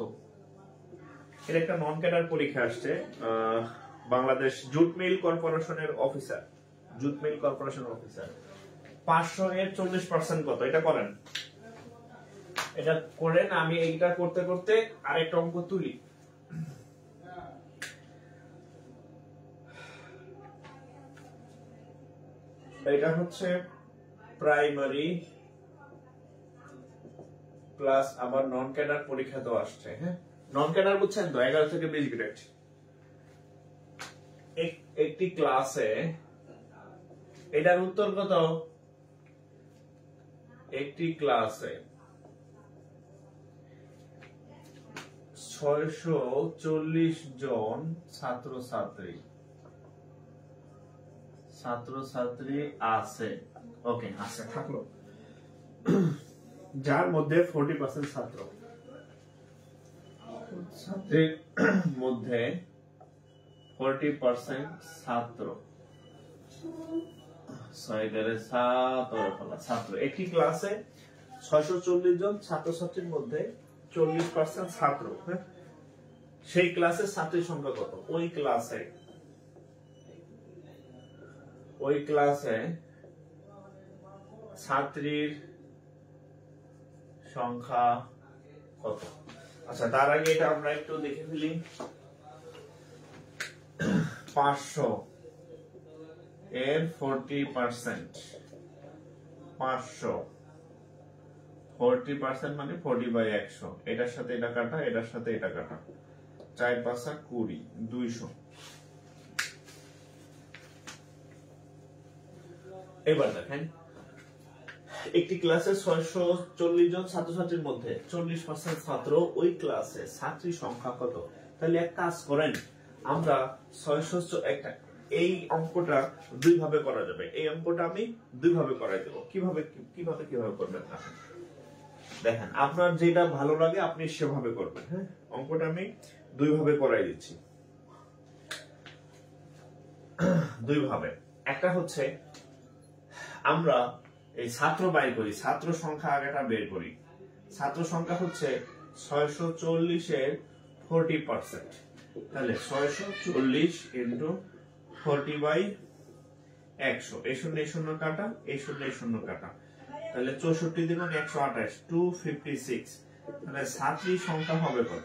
এটা একটা নন ক্যাডার পরীক্ষা আসছে, বাংলাদেশ জুট মিল কর্পোরেশনের অফিসার, 500 এর 40% কত? এটা করেন, এটা করেন। আমি এইটা করতে করতে আরেকটা অঙ্ক তুলি। এটা হচ্ছে প্রাইমারি প্লাস আবার নন ক্যাডার পরীক্ষা তো আসছে। হ্যাঁ, নন ক্যাডার বুঝছেন তো, 11 থেকে 20 গ্রেড। একটি ক্লাসে, এটার উত্তর কত? একটি ক্লাসে 640 জন ছাত্রছাত্রী আছে। ওকে, আছে থাকলো, যার মধ্যে 40% ছাত্রীর মধ্যে 40% ছাত্র, ছাত্র। একটি ক্লাসে 640 জন ছাত্রছাত্রীর মধ্যে 40% ছাত্র। হ্যাঁ, সেই ক্লাসে ছাত্রীর সংখ্যা কত? ওই ক্লাসে ছাত্রীর সংখ্যা কত? আচ্ছা, তার আগে এটা আমরা একটু দেখে ফেলি। 500 এর 40%, 40% মানে 40/100। এটার সাথে এটা কাটা, এটার সাথে এটা কাটা, 4 5 20, 200। এবার দেখেন, একটি ক্লাসে 640 জন ছাত্রছাত্রীর মধ্যে 40% ছাত্র, ওই ক্লাসে ছাত্রীর সংখ্যা কত? তাহলে এক কাজ করেন, আমরা 600 একটা, এই অঙ্কটা দুই ভাবে করা যাবে। এই অঙ্কটা আমি দুই ভাবে করাই দেব। কিভাবে করবেন দেখেন, আপনার যেটা ভালো লাগে আপনি সেভাবে করবেন। হ্যাঁ, অঙ্কটা আমি দুই ভাবে করাই দিচ্ছি। দুই ভাবে, একটা হচ্ছে আমরা এই ছাত্র বাইর করি, ছাত্র সংখ্যা আগেটা বের করি। ছাত্র সংখ্যা হচ্ছে 640 এর 40%, তাহলে 640 ইন্টু 40/100। এই শূন্য এই শূন্য কাটা, এই শূন্য এই শূন্য কাটা, তাহলে 64 দ্বিগুণ 128, 256। তাহলে ছাত্রীর সংখ্যা হবে কত?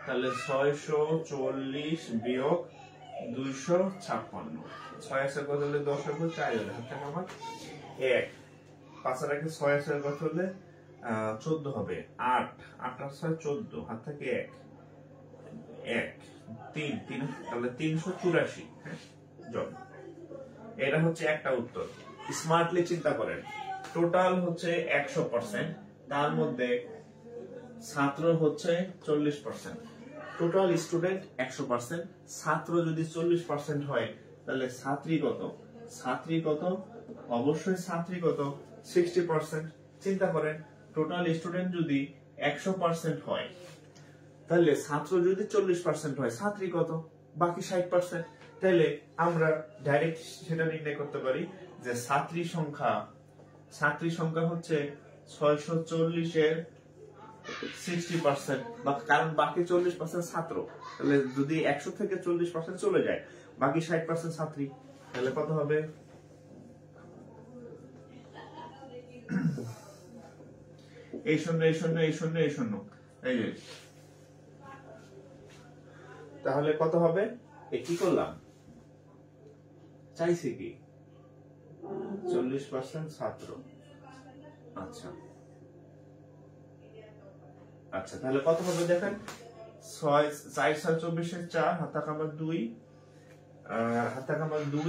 তাহলে 640 বিয়োগ 256। 6 আছে কত হলে 10 হবে, 4 হলে হাতে আমার 1, 5 এর আগে 6 আছে কত হলে 14 হবে, 8 8 আর 6 14, হাত থেকে 1 1 3 3, তাহলে 384 জন। এটা হচ্ছে একটা উত্তর। স্মার্টলি চিন্তা করেন, টোটাল হচ্ছে 100%, তার মধ্যে ছাত্র হচ্ছে 40%। টোটাল স্টুডেন্ট 100%, ছাত্র যদি 40% হয় তাহলে ছাত্রী কত? অবশ্যই ছাত্রী কত? 60%। চিন্তা করেন, টোটাল স্টুডেন্ট যদি 100% হয় তাহলে ছাত্র যদি 40% হয়, ছাত্রী কত? বাকি 60%। তাহলে আমরা ডাইরেক্ট সেটা নির্ণয় করতে পারি যে ছাত্রী সংখ্যা হচ্ছে 640 এর 60%, কারণ বাকি 40% ছাত্র। তাহলে যদি 100 থেকে 40% চলে যায়, বাকি 60% ছাত্রী, তাহলে কত হবে? এই শূন্য এই শূন্য এই শূন্য এই শূন্য, এই যে, তাহলে কত হবে? কি করলাম, চাইছি কি 40% ছাত্র। আচ্ছা, তাহলে কত হবে দেখেন, 6 4 24 4, হাতা কামার 2, হাতা কামার 2,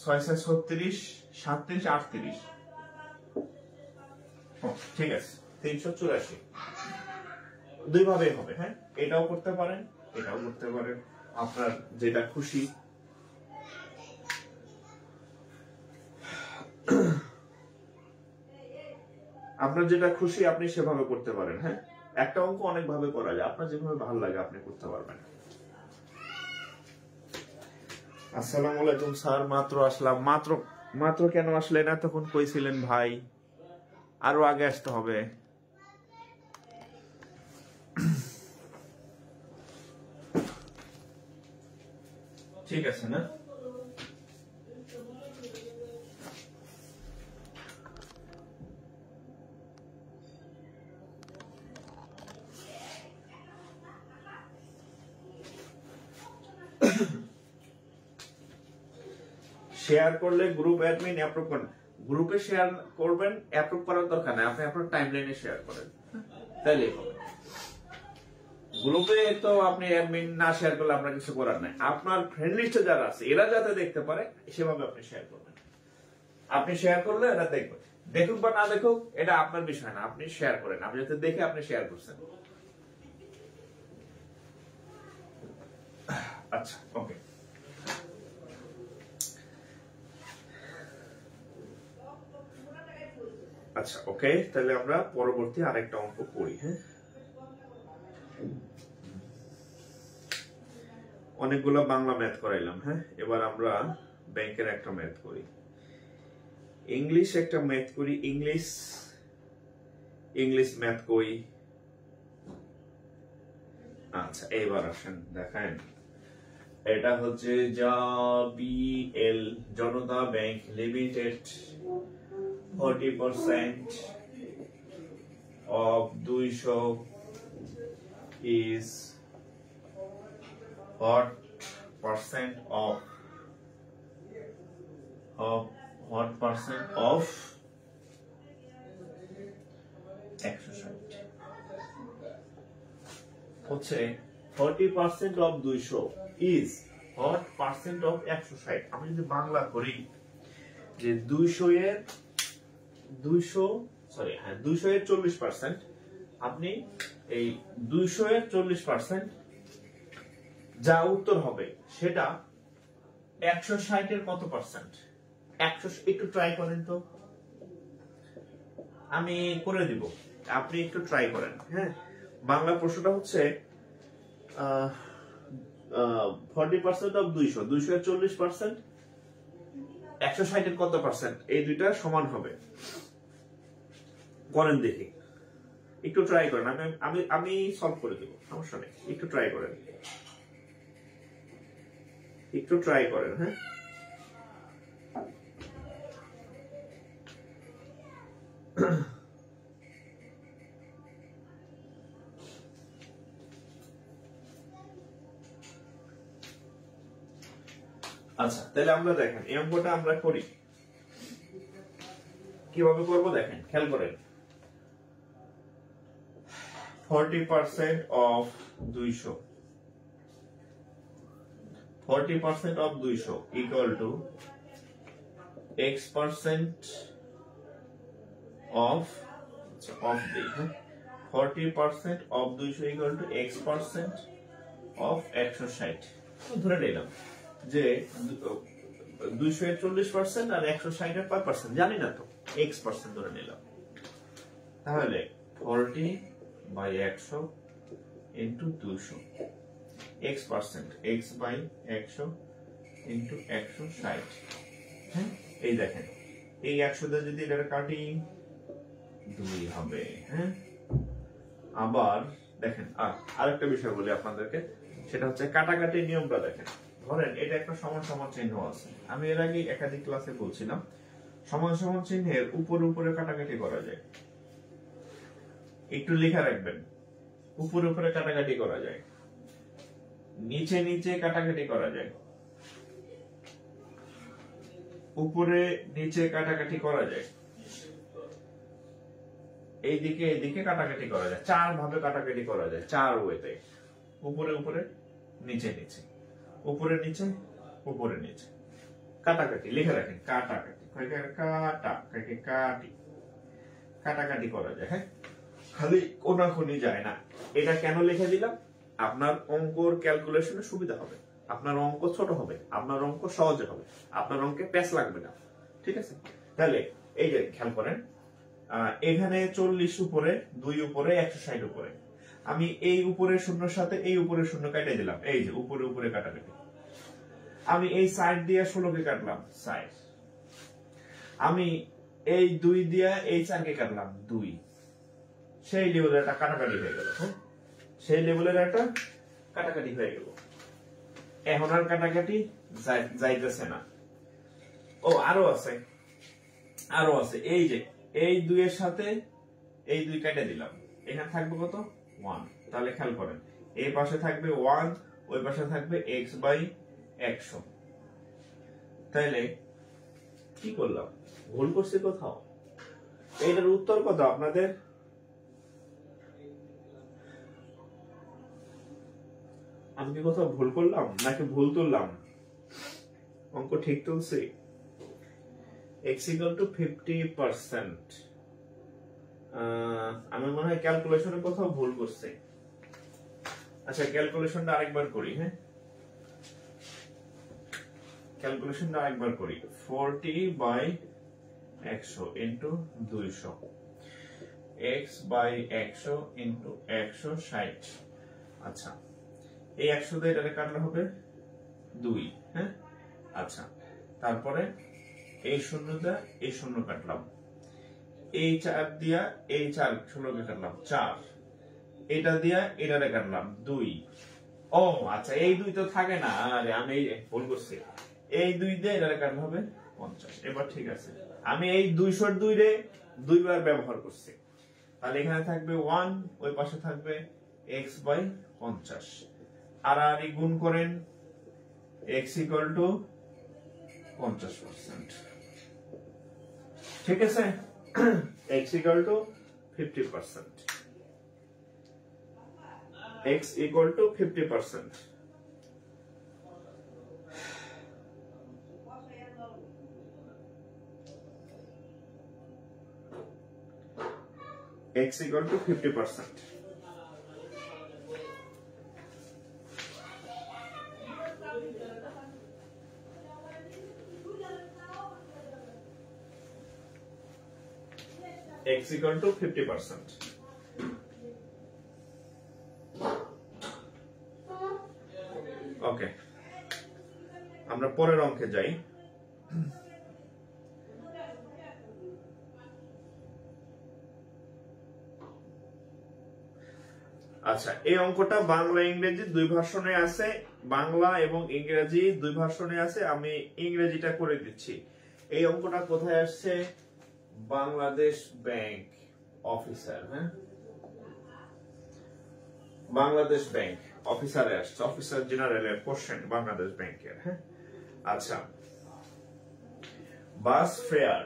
6 36, 37 38। ঠিক আছে, 384। দুই ভাবে হবে। হ্যাঁ, এটাও করতে পারেন, এটাও করতে পারেন, আপনার যেটা খুশি। আপনার যেটা খুশি আপনি সেভাবে করতে পারেন। হ্যাঁ, একটা অঙ্ক অনেক ভাবে করা যায়, আপনার যেভাবে ভালো লাগে আপনি করতে পারবেন। আসসালামু আলাইকুম স্যার, মাত্র আসলাম। মাত্র কেন আসলেন? এতক্ষণ কইছিলেন ভাই, আরো আগে আসতে হবে। ঠিক আছে না? শেয়ার করলে গ্রুপ অ্যাডমিন অ্যাপ্রুভ করেন, গ্রুপে শেয়ার করবেন, অ্যাপ্রুভ করার দরকার নাই, আপনি আপনার টাইমলাইনে শেয়ার করেন, তাইলে হবে। গ্রুপে তো আপনি অ্যাডমিন না শেয়ার করলে আপনার কিছু করার নাই, আপনার ফ্রেন্ড লিস্টে যারা আছে এরা যাতে দেখতে পারে সেভাবে আপনি শেয়ার করবেন। আপনি শেয়ার করলে এরা দেখবে, দেখুক বা না দেখুক এটা আপনার বিষয় না, আপনি শেয়ার করেন, আপনি যাতে দেখে আপনি শেয়ার করছেন। আচ্ছা ওকে, আচ্ছা ওকে, তাহলে আমরা পরবর্তী আরেকটা অঙ্ক করি। হ্যাঁ, অনেকগুলো বাংলা ম্যাথ করাইলাম। হ্যাঁ, এবার আমরা ব্যাংকের একটা ম্যাথ করি, ইংলিশ একটা ম্যাথ করি, ইংলিশ ম্যাথ করি। আচ্ছা এবার আসেন দেখেন, এটা হচ্ছে JBL Janata bank limited 40% of 200 is what percent of what percent of 160 হচ্ছে 40% of 200 is what percent of 160। আমি যদি বাংলা করি যে 200 এর 40%, আপনি এই 200 এর 40% যা উত্তর হবে সেটা 160 এর কত পার্সেন্ট? 100, একটু ট্রাই করেন তো, আমি করে দিব, আপনি একটু ট্রাই করেন। হ্যাঁ, বাংলা প্রশ্নটা হচ্ছে 40% অফ 200, 200 এর 40%, 160 এর কত পার্সেন্ট, এই দুইটা সমান হবে, করেন দেখি, একটু ট্রাই করেন, আমি সলভ করে দেব, সমস্যা নেই, একটু ট্রাই করেন, একটু ট্রাই করেন। হ্যাঁ, আচ্ছা তাহলে আমরা দেখেন এই অঙ্কটা আমরা করি, কিভাবে করব দেখেন, খেয়াল করেন। 40% of 200, 40% of 200 equal to x% of the 40% of 200 equal to x% of 160। ধরে নিলাম যে 200 এর 40% আর 160 এর 5% জানি না তো, x% ধরে নিলাম, তাহলে 40/100 into 200 x%, x/100 into 160। হ্যাঁ, এই দেখেন এই 100 দিয়ে যদি এটা কাটি 2 হবে। হ্যাঁ, আবার দেখেন আরেকটা বিষয় বলি আপনাদেরকে, সেটা হচ্ছে কাটাকাটির নিয়মটা দেখেন। ধরেন এটা একটা সমান সমান চিহ্ন আছে, আমি এর আগে একাধিক ক্লাসে বলছিলাম সমান সমান চিহ্নের উপরে উপরে কাটাকাটি করা যায়, একটু লেখা রাখবেন, উপরে উপরে কাটাকাটি করা যায়, নিচে নিচে কাটাকাটি করা যায়, উপরে নিচে কাটাকাটি করা যায়, এইদিকে এইদিকে কাটাকাটি করা যায়, 4 ভাবে কাটাকাটি করা যায়, 4 ওয়েতে, উপরে উপরে নিচে নিচে, উপরে নিচে উপরে নিচে, কাটাকাটি লিখে রাখেন, কাটাকাটি কাটাকাটি করা যায়। হ্যাঁ, খালি কোনাকুনি যায় না। এটা কেন লিখে দিলাম? আপনার অঙ্কর ক্যালকুলেশনে সুবিধা হবে, আপনার অঙ্ক ছোট হবে, আপনার অঙ্ক সহজে হবে, আপনার অঙ্কে প্যাচ লাগবে না। ঠিক আছে, তাহলে এই যে খেয়াল করেন, এখানে 40 উপরে, 2 উপরে, 160 উপরে, আমি এই উপরের শূন্যর সাথে এই উপরের শূন্য কেটে দিলাম, এই যে উপরে উপরে কাটাকাটি। আমি এই সাইড দিয়ে 16 কে কাটলাম, সাইড। আমি এই 2 দিয়ে এই 4 কে কাটলাম, 2। সেই লেভেলের একটা কাটাকাটি হয়ে গেল। হ্যাঁ, সেই লেভেলের একটা কাটাকাটি হয়ে গেল। এখন আর কাটাকাটি যাইতেছে না। ও আরো আছে, আরো আছে, এই যে এই 2 এর সাথে এই 2 কেটে দিলাম, এখানে থাকবে কত? 1। তাহলে খেয়াল করেন, এই পাশে থাকবে 1, ওই পাশে থাকবে x/100। তাহলে কি করলাম, ভুল করছি কোথাও? এইটার উত্তর কত আপনাদের? আমি কি কোথাও ভুল করলাম নাকি ভুল তুললাম? অঙ্ক ঠিক তুলছি? x equal to 50%। আমি মনে হয় ক্যালকুলেশনে কোথাও ভুল করছি। আচ্ছা, ক্যালকুলেশনটা আরেকবার করি। হ্যাঁ, ক্যালকুলেশনটা আরেকবার করি। 40/100 ইন্টু 200, x/100 ইন্টু 160। আচ্ছা, এই 100 দিয়ে এটাকে কাটলে হবে 2। হ্যাঁ, আচ্ছা, তারপরে এই শূন্যটা এই শূন্য কাটলাম, এই 4 দিয়া এই 4 শূন্যকে কাটলাম 4, এটা দিয়া এটারে কাটলাম 2। ও আচ্ছা, এই 2 তো থাকে না, আরে আমি ভুল করছি। এই 2 দিয়ে এটারে কাটলে হবে 50। এবার ঠিক আছে, আমি এই 202 রে দুইবার ব্যবহার করছি, তাহলে এখানে থাকবে 1, ওই পাশে থাকবে x/50। আর এই গুণ করেন, x equal to 50%। ঠিক আছে, x equal to 50%, x equal to 50%। x equal to 50%। x equal to 50%। ওকে, আমরা পরের অঙ্কে যাই। আচ্ছা, এই অঙ্কটা বাংলা ইংরেজি দুই ভার্সনে আছে, বাংলা এবং ইংরেজি দুই ভার্সনে আছে। আমি ইংরেজিটা করে দিচ্ছি। এই অঙ্কটা কোথায় আসছে? Bangladesh bank officer. হ্যাঁ, বাংলাদেশ ব্যাংক অফিসারে আসছে, অফিসার জেনারেলের কোশ্চেন বাংলাদেশ ব্যাংকের। হ্যাঁ, আচ্ছা, বাস ফেয়ার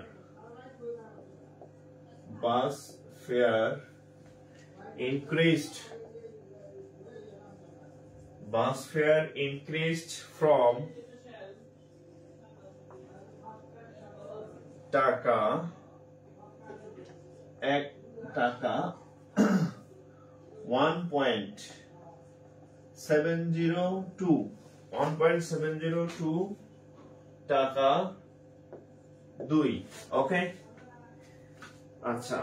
increased from টাকা 1.702 টাকা 2। ওকে, আচ্ছা,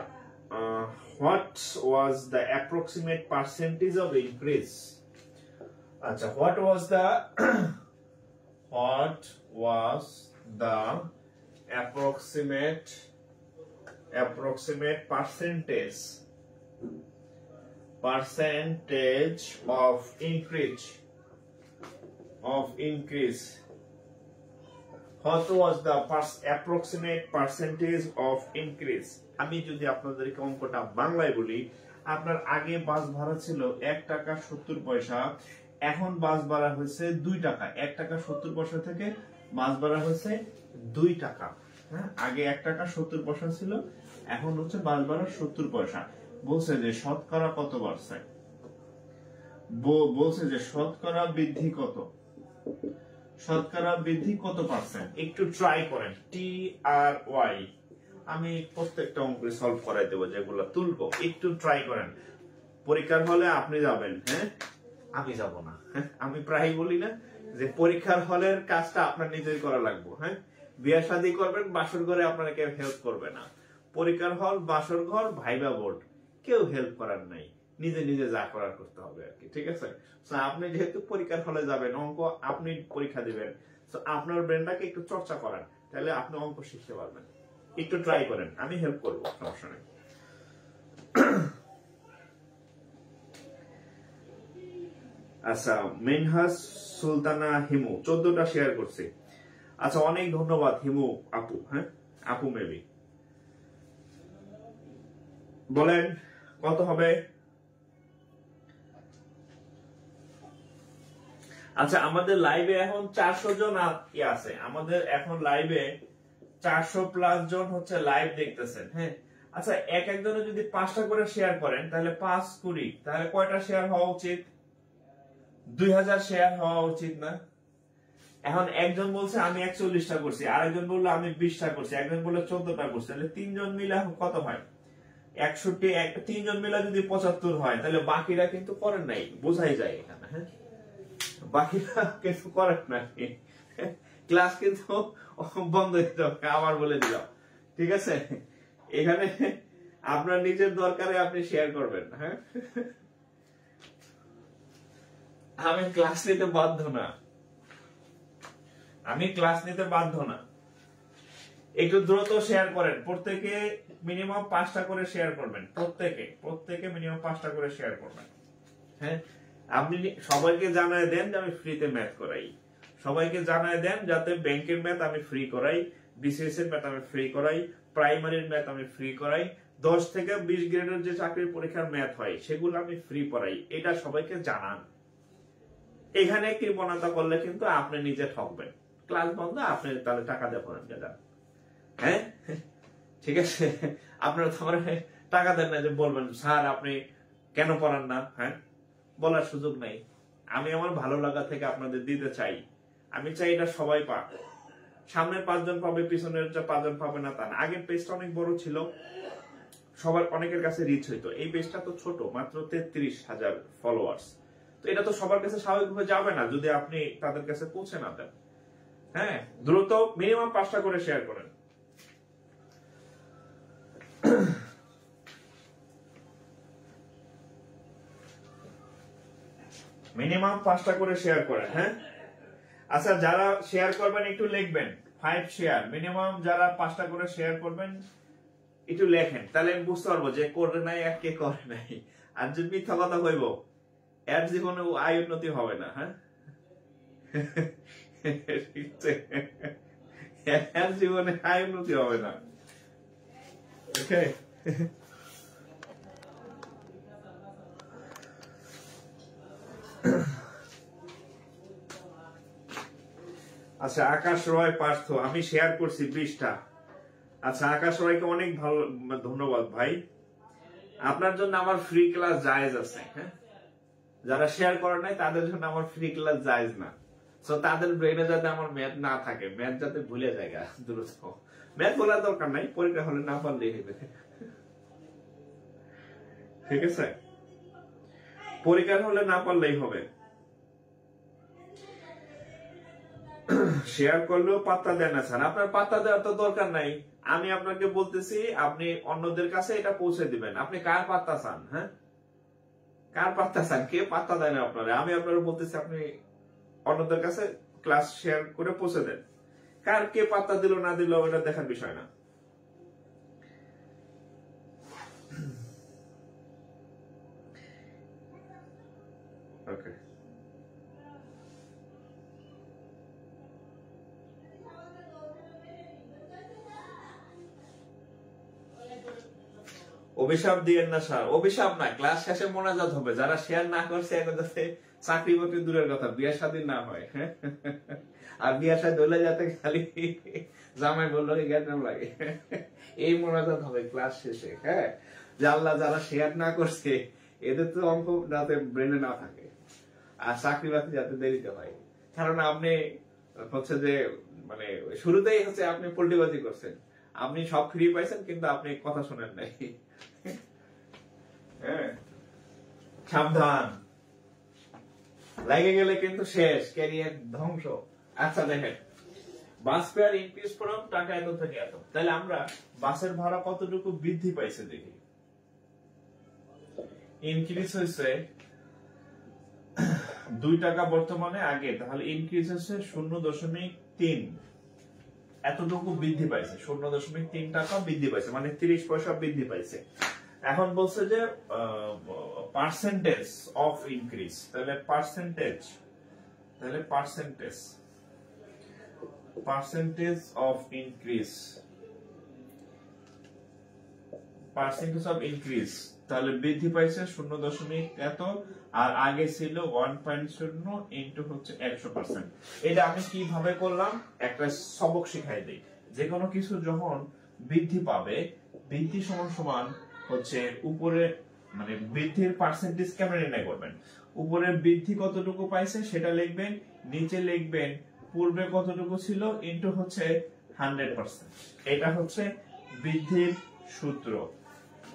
what was the approximate percentage of increase? আচ্ছা, what was the approximate percentage of increase? What was the approximate percentage of increase? আমি যদি আপনাদেরকে অঙ্কটা বাংলায় বলি, আপনার আগে বাস ভাড়া ছিল 1 টাকা 70 পয়সা, এখন বাস ভাড়া হয়েছে 2 টাকা। 1 টাকা 70 পয়সা থেকে বাস ভাড়া হয়েছে 2 টাকা। হ্যাঁ, আগে 1 টাকা 70 পয়সা ছিল, এখন হচ্ছে বাস ভাড়া 70 পয়সা। বলছে যে শতকরা কত বাড়ছে, বলছে যে শতকরা বৃদ্ধি কত, শতকরা বৃদ্ধি কত পার্সেন্ট। একটু ট্রাই করেন, TRY। আমি প্রত্যেকটা অঙ্ক সলভ করাই দেবো, যেগুলো তুলবো একটু ট্রাই করেন। পরীক্ষার হলে আপনি যাবেন, হ্যাঁ, আমি যাব না। হ্যাঁ, আমি প্রায় বলি না যে পরীক্ষার হলের কাজটা আপনার নিজের করা লাগবে। হ্যাঁ, বিয়ে শাদী করবেন, বাসর ঘরে আপনারা কেউ হেল্প করবে না। পরীক্ষার হল, বাসর ঘর, ভাইবা বোর্ড, কেউ হেল্প করার নাই, নিজে নিজে যা করার করতে হবে আর কি। ঠিক আছে, আপনি যেহেতু পরীক্ষার হলে যাবেন, অঙ্ক আপনি পরীক্ষা দিবেন, আপনার ব্রেনটাকে একটু চর্চা করেন, তাহলে আপনি অঙ্ক শিখতে পারবেন। একটু ট্রাই করেন, আমি হেল্প করবো, সমস্যা নেই। আচ্ছা, মেনহাজ সুলতানা হিমু 14টা শেয়ার করছে। আচ্ছা, অনেক ধন্যবাদ হিমু আপু। হ্যাঁ, আপু মেবি বলেন কত হবে? আচ্ছা, আমাদের লাইভে এখন 400 জন আছে। আমাদের এখন লাইভে 400+ জন হচ্ছে লাইভ দেখতেছেন। হ্যাঁ, আচ্ছা একজনে যদি 5টা করে শেয়ার করেন তাহলে 5 20, তাহলে কয়টা শেয়ার হওয়া উচিত? 2000 শেয়ার হওয়া উচিত না? এখন একজন বলছে আমি 41টা করছি, আরেকজন বললো আমি 20টা করছি, একজন বললো 14টা করছি, তাহলে 3জন মিলে কত হয়? 61। 3জন মিলে যদি 75 হয় তাহলে বাকিরা কিন্তু করেন নাই, বোঝাই যায় এখানে। হ্যাঁ, বাকিরা কিছু করেন নাই, ক্লাস কিন্তু বন্ধ হয়ে যাবে, আবার বলে দিলাম। ঠিক আছে, এখানে আপনার নিজের দরকারে আপনি শেয়ার করবেন। হ্যাঁ, আমি ক্লাস নিতে বাধ্য না, আমি ক্লাস নিতে বাধ্য না। একটু দ্রুত শেয়ার করেন, প্রত্যেকে মিনিমাম 5টা করে শেয়ার করবেন, প্রত্যেকে মিনিমাম 5টা করে শেয়ার করবেন। হ্যাঁ, আপনি সবাইকে জানায় দেন যে আমি ফ্রিতে ম্যাথ করাই, সবাইকে জানায় দেন যাতে ব্যাংকের ম্যাথ আমি ফ্রি করাই, বিসিএস এর ম্যাথ আমি ফ্রি করাই, প্রাইমারির ম্যাথ আমি ফ্রি করাই, 10 থেকে 20 গ্রেডের যে চাকরির পরীক্ষার ম্যাথ হয় সেগুলো আমি ফ্রি করাই, এটা সবাইকে জানান। এখানে কৃপণতা করলে কিন্তু আপনি নিজে ঠকবেন, ক্লাস বন্ধ, আপনি তাহলে টাকা দিয়ে পড়েন যান। হ্যাঁ, ঠিক আছে, আপনারা তো আমার টাকা দেন না যে বলবেন স্যার আপনি কেন পড়ান না। হ্যাঁ, বলার সুযোগ নাই, আমি আমার ভালো লাগা থেকে আপনাদের দিতে চাই, আমি চাই এটা সবাই পাক। সামনের 5 জন পাবে, পিছনের 5 জন পাবে না তা না। আগের পেজটা অনেক বড় ছিল, সবার অনেকের কাছে রিচ হইতো, এই পেজটা তো ছোট, মাত্র 33,000 ফলোয়ার্স, তো এটা তো সবার কাছে স্বাভাবিকভাবে যাবে না যদি আপনি তাদের কাছে পৌঁছে না দেন। হ্যাঁ, দ্রুত মিনিমাম 5টা করে শেয়ার করেন। মিনিমাম 5টা করে শেয়ার করেন। হ্যাঁ, আচ্ছা যারা শেয়ার করবেন একটু লিখবেন 5 শেয়ার, মিনিমাম যারা 5টা করে শেয়ার করবেন একটু লেখেন, তাহলে আমি বুঝতে পারবো যে করে নাই আর কে করে নাই। আর যদি মিথ্যা কথা কইব এর জীবনে আয় উন্নতি হবে না। হ্যাঁ, এর জীবনে আয় উন্নতি হবে না। ওকে, আচ্ছা আকাশ রয় পার্থ, আমি শেয়ার করছি 20টা। আচ্ছা আকাশ রয়কে অনেক ভালো ধন্যবাদ ভাই, আপনার জন্য আমার ফ্রি ক্লাস জায়েজ আছে। হ্যাঁ, যারা শেয়ার করে নাই তাদের জন্য আমার ফ্রি ক্লাস জায়েজ না, সো তাদের ব্রেনে যাতে আমার ম্যাথ না থাকে, ম্যাথ যাতে ভুলে যায় দ্রুত। ম্যাথ বলার দরকার নাই, পরীক্ষা হলে না পারলেই হবে। ঠিক আছে, পরীক্ষা হলে না পারলেই হবে। শেয়ার করলেও পাত্তা দেন না স্যার, আপনার পাত্তা দেওয়ার তো দরকার নাই, আমি আপনাকে বলতেছি আপনি অন্যদের কাছে এটা পৌঁছে দিবেন। আপনি কার পাত্তা চান? হ্যাঁ, কার পাত্তা চান? কে পাত্তা দেয় না আপনারা? আমি আপনারা বলতেছি আপনি অন্যদের কাছে ক্লাস শেয়ার করে পৌঁছে দেন। কার কে পাত্তা দিল না দিল ওটা দেখার বিষয় না। ওকে, অভিশাপ দিয়েন না স্যার, অভিশাপ না, ক্লাস শেষে মোনাজাত হবে। যারা শেয়ার না করছে এখন যাতে চাকরি বাকরি দূরের কথা, বিয়ে শাদী না হয়। আর বিয়ে শাদী হলে যাতে খালি জামাই বললো জ্ঞান লাগে, এই মোনাজাত হবে ক্লাস শেষে। হ্যাঁ, যে আল্লাহ যারা শেয়ার না করছে এদের তো অঙ্ক যাতে ব্রেনে না থাকে, আর চাকরি বাকরি যাতে দেরিতে হয়। কারণ আপনি হচ্ছে যে মানে শুরুতেই হচ্ছে আপনি পোল্টিবাজি করছেন, আপনি সব ফ্রি পাইছেন কিন্তু আপনি কথা শোনেন নাই। হ্যাঁ, সাবধান, লাগে গেলে কিন্তু শেষ, ক্যারিয়ার ধ্বংস। আচ্ছা দেখেন, বাস ফেয়ার ইনক্রিজ করলাম টাকা এত থেকে এত, তাহলে আমরা বাসের ভাড়া কতটুকু বৃদ্ধি পাইছে দেখি। ইনক্রিজ হয়েছে 2 টাকা বর্তমানে, আগে তাহলে ইনক্রিজ হয়েছে 0.3, এতটুকু বৃদ্ধি পাইছে, 0.3 টাকা বৃদ্ধি পাইছে, মানে 30 পয়সা বৃদ্ধি পাইছে। এখন বলছে যে পার্সেন্টেজ অফ ইনক্রিজ, তাহলে পার্সেন্টেজ অফ ইনক্রিজ, তাহলে বৃদ্ধি পাইছে 0. এত, আর আগে ছিল 1.0 ইন্টু হচ্ছে 100%। এটা আমি কিভাবে করলাম একটা সবক শিখাই দিই। যে কোনো কিছু যখন বৃদ্ধি পাবে, বৃদ্ধি সমান সমান হচ্ছে উপরে মানে বৃদ্ধির পার্সেন্টেজ কেমন নির্ণয় করবেন, উপরে বৃদ্ধি কতটুকু পাইছে সেটা লিখবেন, নিচে লিখবেন পূর্বে কতটুকু ছিল ইনটু হচ্ছে 100%। এটা হচ্ছে বৃদ্ধির সূত্র।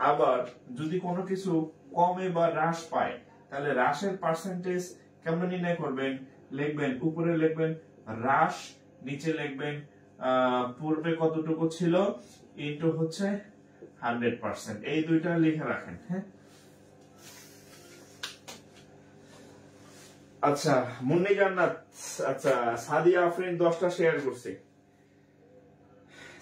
আবার যদি কোনো কিছু কমে বা হ্রাস পায় তাহলে হ্রাসের পার্সেন্টেজ কেমন নির্ণয় করবেন, লিখবেন উপরে লিখবেন হ্রাস, নিচে লিখবেন পূর্বে কতটুকু ছিল ইনটু হচ্ছে 100%। এই দুইটা লিখে রাখেন। হ্যাঁ, আচ্ছা মুন্নি জান্নাত, আচ্ছা সাদিয়া আফরিন 10টা শেয়ার করছে।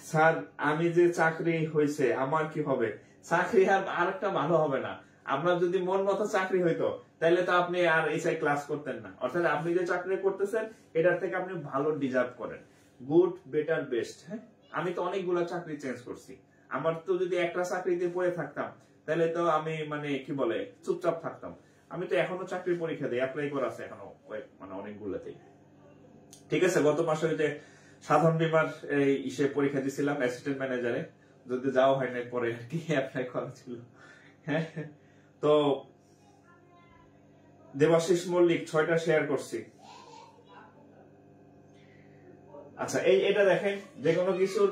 স্যার আমি যে চাকরি হয়েছে আমার কি হবে? চাকরি আর একটা ভালো হবে না। আপনার যদি মন মতো চাকরি হইতো তাহলে তো আপনি আর এসআই ক্লাস করতেন না। অর্থাৎ আপনি যে চাকরি করতেছেন এটার থেকে আপনি ভালো ডিজার্ভ করেন। Good, better, best. হ্যাঁ, আমি তো অনেকগুলো চাকরি চেঞ্জ করছি। আমার তো যদি একটা চাকরিতে পড়ে থাকতাম তাহলে তো আমি মানে কি বলে চুপচাপ থাকতাম। আমি তো এখনো চাকরির পরীক্ষা দিই, অ্যাপ্লাই করা আছে এখনো মানে অনেকগুলোতেই। ঠিক আছে, গত মাসে যে সাধারণ বীমার ইসে পরীক্ষা দিয়েছিলাম অ্যাসিস্ট্যান্ট ম্যানেজারে, যদি যাওয়া হয় না পরে আর কি অ্যাপ্লাই করা ছিল। হ্যাঁ, তো দেবাশিস মল্লিক 6টা শেয়ার করছি। আচ্ছা এটা দেখেন, যে কোনো কিছুর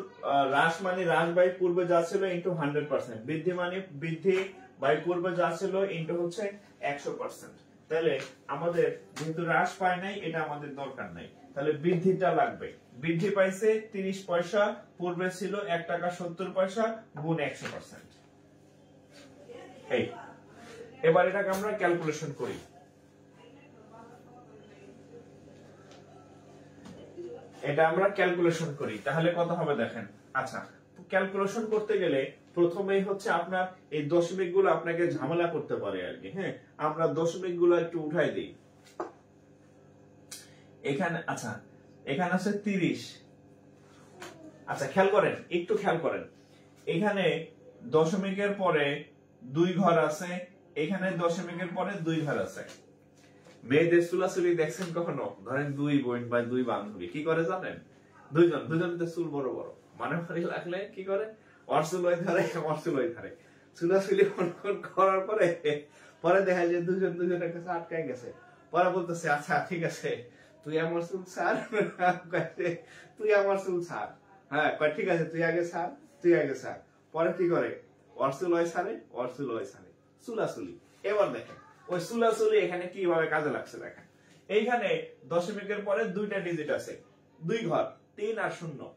হ্রাস মানে হ্রাস বাই পূর্বে যা ছিল ইনটু 100%, বৃদ্ধি মানে বৃদ্ধি বাই পূর্বে যা ছিল ইনটু হচ্ছে 100%। তাহলে আমাদের যেহেতু হ্রাস পায় নাই এটা আমাদের দরকার নাই, তাহলে বৃদ্ধিটা লাগবে। বৃদ্ধি পাইছে 30 পয়সা, পূর্বে ছিল 1 টাকা 70 পয়সা গুণ 100%। এই এবার এটাকে আমরা ক্যালকুলেশন করি। এটা আমরা ক্যালকুলেশন করি তাহলে কত হবে দেখেন। আচ্ছা, ক্যালকুলেশন করতে গেলে প্রথমেই হচ্ছে আপনার এই দশমিক গুলো আপনাকে ঝামেলা করতে পারে আর কি। হ্যাঁ, আমরা দশমিক গুলো একটু উঠাই দিই এখানে। আচ্ছা, এখানে আছে 30। আচ্ছা খেয়াল করেন, একটু খেয়াল করেন, এখানে দশমিকের পরে 2 ঘর আছে, এখানে দশমিকের পরে 2 ঘর আছে। মেয়েদের চুলাচুলি দেখছেন কখনো? ধরেন 2 বোন বা 2 বান্ধবী কি করে জানেন? দুজনের চুল বড় বড়, মানে লাগলে কি করে অর্চুল ওই ধারে অর্চুল ওই ধারে চুলাচুলি করার পরে পরে দেখা যায় দুজনের কাছে আটকায় গেছে। পরে বলতেছে আচ্ছা ঠিক আছে তুই আমার চুল ছাড়, তুই আমার চুল ছাড়। হ্যাঁ ঠিক আছে তুই আগে ছাড়, তুই আগে ছাড়। পরে কি করে অর্চুল ওই ছাড়ে, অর্চুল ওই ছাড়ে, চুলাচুলি। এবার দেখেন ওই চুলাচুলি এখানে কিভাবে কাজে লাগছে দেখেন। এইখানে দশমিকের পরে 2টা ডিজিট আছে, 2 ঘর 3 আর 0।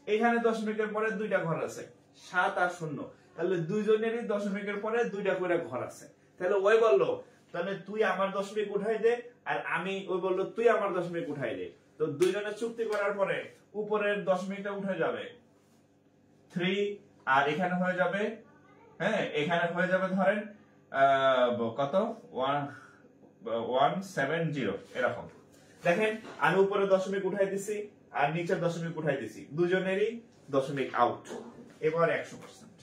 এখানে দশমিকের পরে 2টা ঘর আছে 7 আর 0। তাহলে দুইজনেরই দশমিকের পরে 2টা করে ঘর আছে। তাহলে ওই বললো তাহলে তুই আমার দশমিক উঠাই দে, আর আমি ওই বললো তুই আমার দশমিক উঠাই দে। তো দুইজনে চুক্তি করার পরে উপরের দশমিকটা উঠে যাবে 3, আর এখানে হয়ে যাবে, হ্যাঁ এখানে হয়ে যাবে ধরেন কত 170 এরকম। দেখেন আমি উপরে দশমিক উঠাই দিছি আর নিচের দশমিক উঠাই দিছি, দুজনেরই দশমিক আউট। এবার 100%।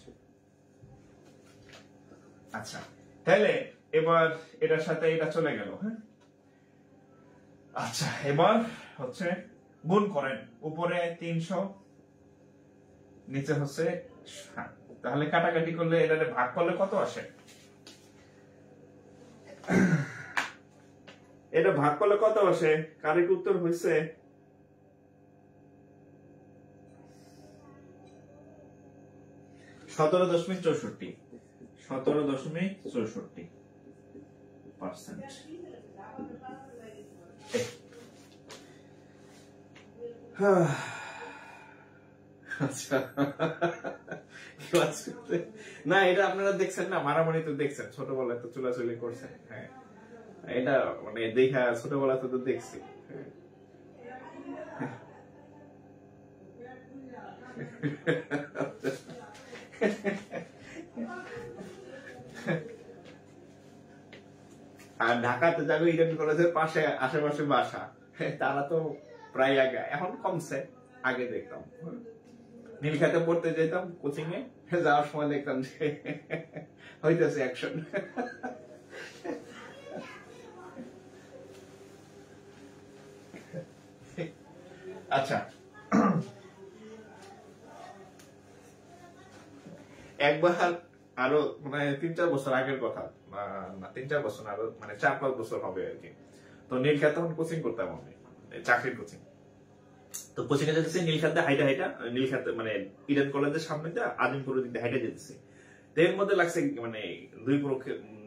আচ্ছা তাহলে এবার এটার সাথে এটা চলে গেল। হ্যাঁ, আচ্ছা এবার হচ্ছে গুণ করেন, উপরে 300 নিচে হচ্ছে, তাহলে কাটাকাটি করলে এটা ভাগ করলে কত আসে? এটা ভাগ করলে কত আসে? কারেক্ট উত্তর হয়েছে 17.64, 17.64%। আচ্ছা না এটা আপনারা দেখছেন না, মারামারি তো দেখছেন, ছোটবেলায় তো চুলাচুলি করছেন। হ্যাঁ এটা মানে দেখা ছোটবেলাতে তো দেখছি। আর ঢাকাতে যাবে ইডেন কলেজের পাশে আশেপাশে বাসা, তারা তো প্রায় আগে, এখন কমছে, আগে দেখতাম নীলখাতে পড়তে যেতাম কোচিং এ, যাওয়ার সময় দেখতাম যে হইতেছে অ্যাকশন। আচ্ছা একবার আরো মানে 3-4 বছর আগের কথা, না 3-4 বছর আরো মানে 4-5 বছর হবে আর কি। তো নীলক্ষেত তখন কোচিং করতাম আমি, চাকরির কোচিং। তো কোচিং এ যেতেছি নীলক্ষেতে হাইটা হাইটা, নীলক্ষেত মানে ইডেন কলেজের সামনে দিয়ে আজিমপুরের দিকে হাইটা যেতেছি। এর মধ্যে লাগছে